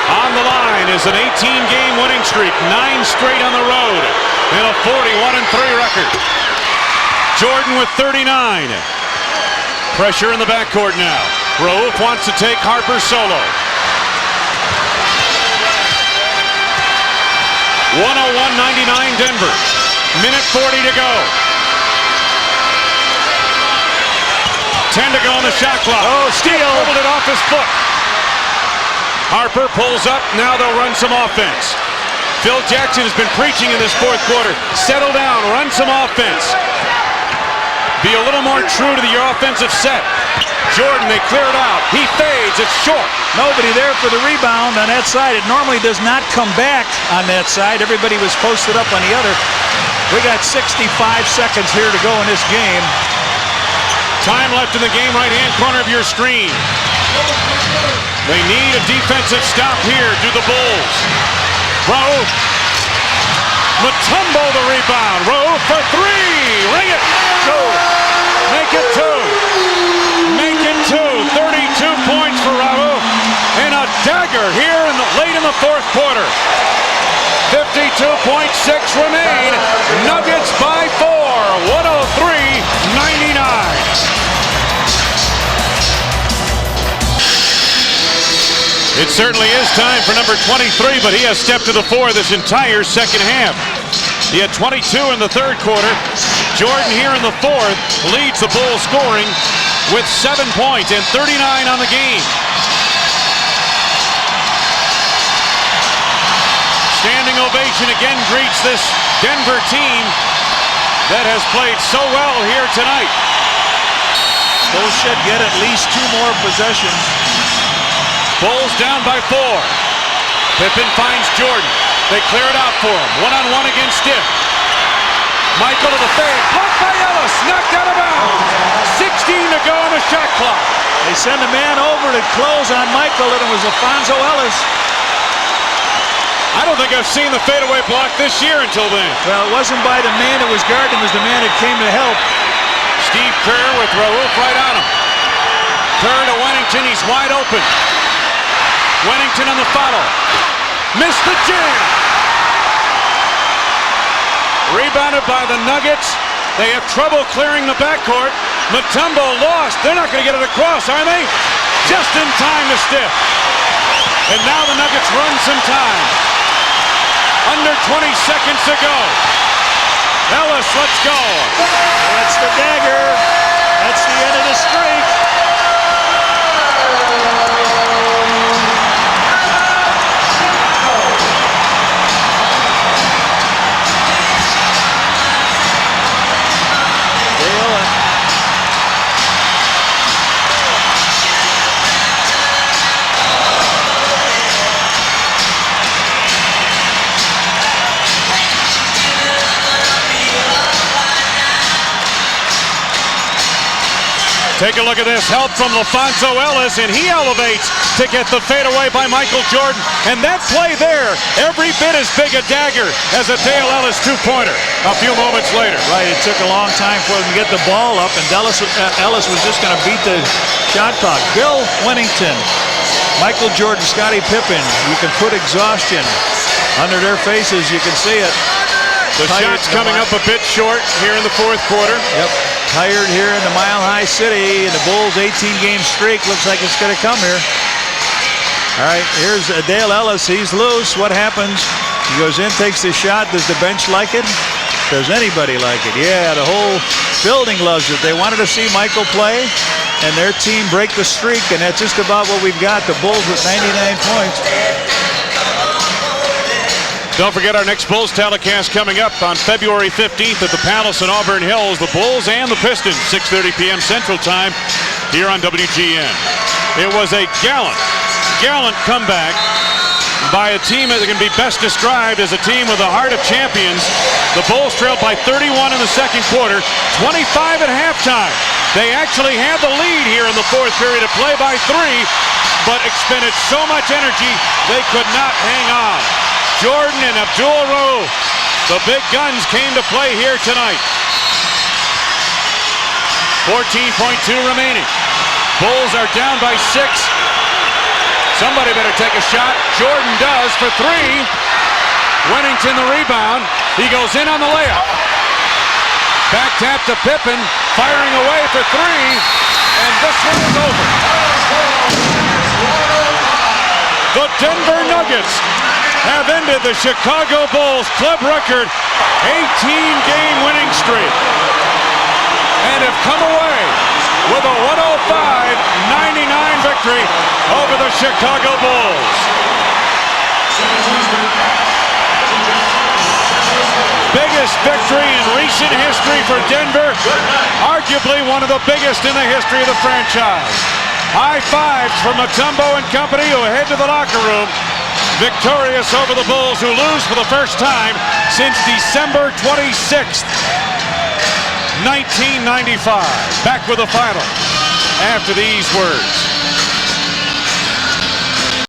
Speaker 1: On the line is an 18-game winning streak, 9 straight on the road, and a 41-3 record. Jordan with 39. Pressure in the backcourt now. Rauf wants to take Harper solo. 101-99 Denver. Minute 40 to go. 10 to go on the shot clock.
Speaker 2: Oh, steal.
Speaker 1: Dribbled it off his foot. Harper pulls up. Now they'll run some offense. Phil Jackson has been preaching in this 4th quarter. Settle down, run some offense. Be a little more true to your offensive set. Jordan, they clear it out. He fades. It's short.
Speaker 2: Nobody there for the rebound on that side. It normally does not come back on that side. Everybody was posted up on the other. We got 65 seconds here to go in this game.
Speaker 1: Time left in the game, right-hand corner of your screen. They need a defensive stop here. Do the Bulls. Rauf. Mutombo the rebound. Rauf for 3. Ring it. Go. Make it 2. Make it 2. 32 points for Rauf. And a dagger here late in the 4th quarter. 52.6 remain. Nuggets by 4. 103-99. It certainly is time for number 23, but he has stepped to the fore this entire second half. He had 22 in the 3rd quarter. Jordan here in the 4th leads the Bulls scoring with 7 points and 39 on the game. Standing ovation again greets this Denver team that has played so well here tonight.
Speaker 2: Bulls should get at least 2 more possessions.
Speaker 1: Bulls down by 4. Pippen finds Jordan. They clear it out for him. 1-on-1 against Stiff. Michael to the fade. Blocked by Ellis. Knocked out of bounds. 16 to go on the shot clock.
Speaker 2: They send a man over to close on Michael, and it was Alfonso Ellis.
Speaker 1: I don't think I've seen the fadeaway block this year until then.
Speaker 2: Well, it wasn't by the man that was guarding, it was the man that came to help.
Speaker 1: Steve Kerr with Rauf right on him. Kerr to Wennington. He's wide open. Wennington on the follow. Missed the jam. Rebounded by the Nuggets. They have trouble clearing the backcourt. Mutombo lost. They're not going to get it across, are they? Just in time to Stiff. And now the Nuggets run some time. Under 20 seconds to go. Ellis, let's go.
Speaker 2: That's the dagger. That's the end of the streak.
Speaker 1: Take a look at this help from Alfonso Ellis, and he elevates to get the fadeaway by Michael Jordan. And that play there, every bit as big a dagger as a Dale Ellis 2-pointer a few moments later.
Speaker 2: Right, it took a long time for him to get the ball up, and Ellis was just going to beat the shot clock. Bill Wennington, Michael Jordan, Scottie Pippen, you can put exhaustion under their faces, you can see it.
Speaker 1: The shot's coming up a bit short here in the fourth quarter.
Speaker 2: Yep. Tired here in the Mile High City, and the Bulls' 18-game streak looks like it's going to come here. All right, here's Dale Ellis. He's loose. What happens? He goes in, takes the shot. Does the bench like it? Does anybody like it? Yeah, the whole building loves it. They wanted to see Michael play and their team break the streak, and that's just about what we've got. The Bulls with 99 points.
Speaker 1: Don't forget our next Bulls telecast coming up on February 15th at the Palace in Auburn Hills. The Bulls and the Pistons, 6:30 p.m. Central Time here on WGN. It was a gallant comeback by a team that can be best described as a team with a heart of champions. The Bulls trailed by 31 in the second quarter, 25 at halftime. They actually had the lead here in the fourth period to play by 3, but expended so much energy they could not hang on. Jordan and Abdul-Rauf, the big guns, came to play here tonight. 14.2 remaining. Bulls are down by 6. Somebody better take a shot. Jordan does for 3. Wennington the rebound. He goes in on the layup. Back tap to Pippen, firing away for 3, and this one is over. The Denver Nuggets have ended the Chicago Bulls club record 18-game winning streak and have come away with a 105-99 victory over the Chicago Bulls. Biggest victory in recent history for Denver, arguably one of the biggest in the history of the franchise. High fives from Mutombo and company, who head to the locker room, victorious over the Bulls, who lose for the first time since December 26th, 1995. Back with the final after these words.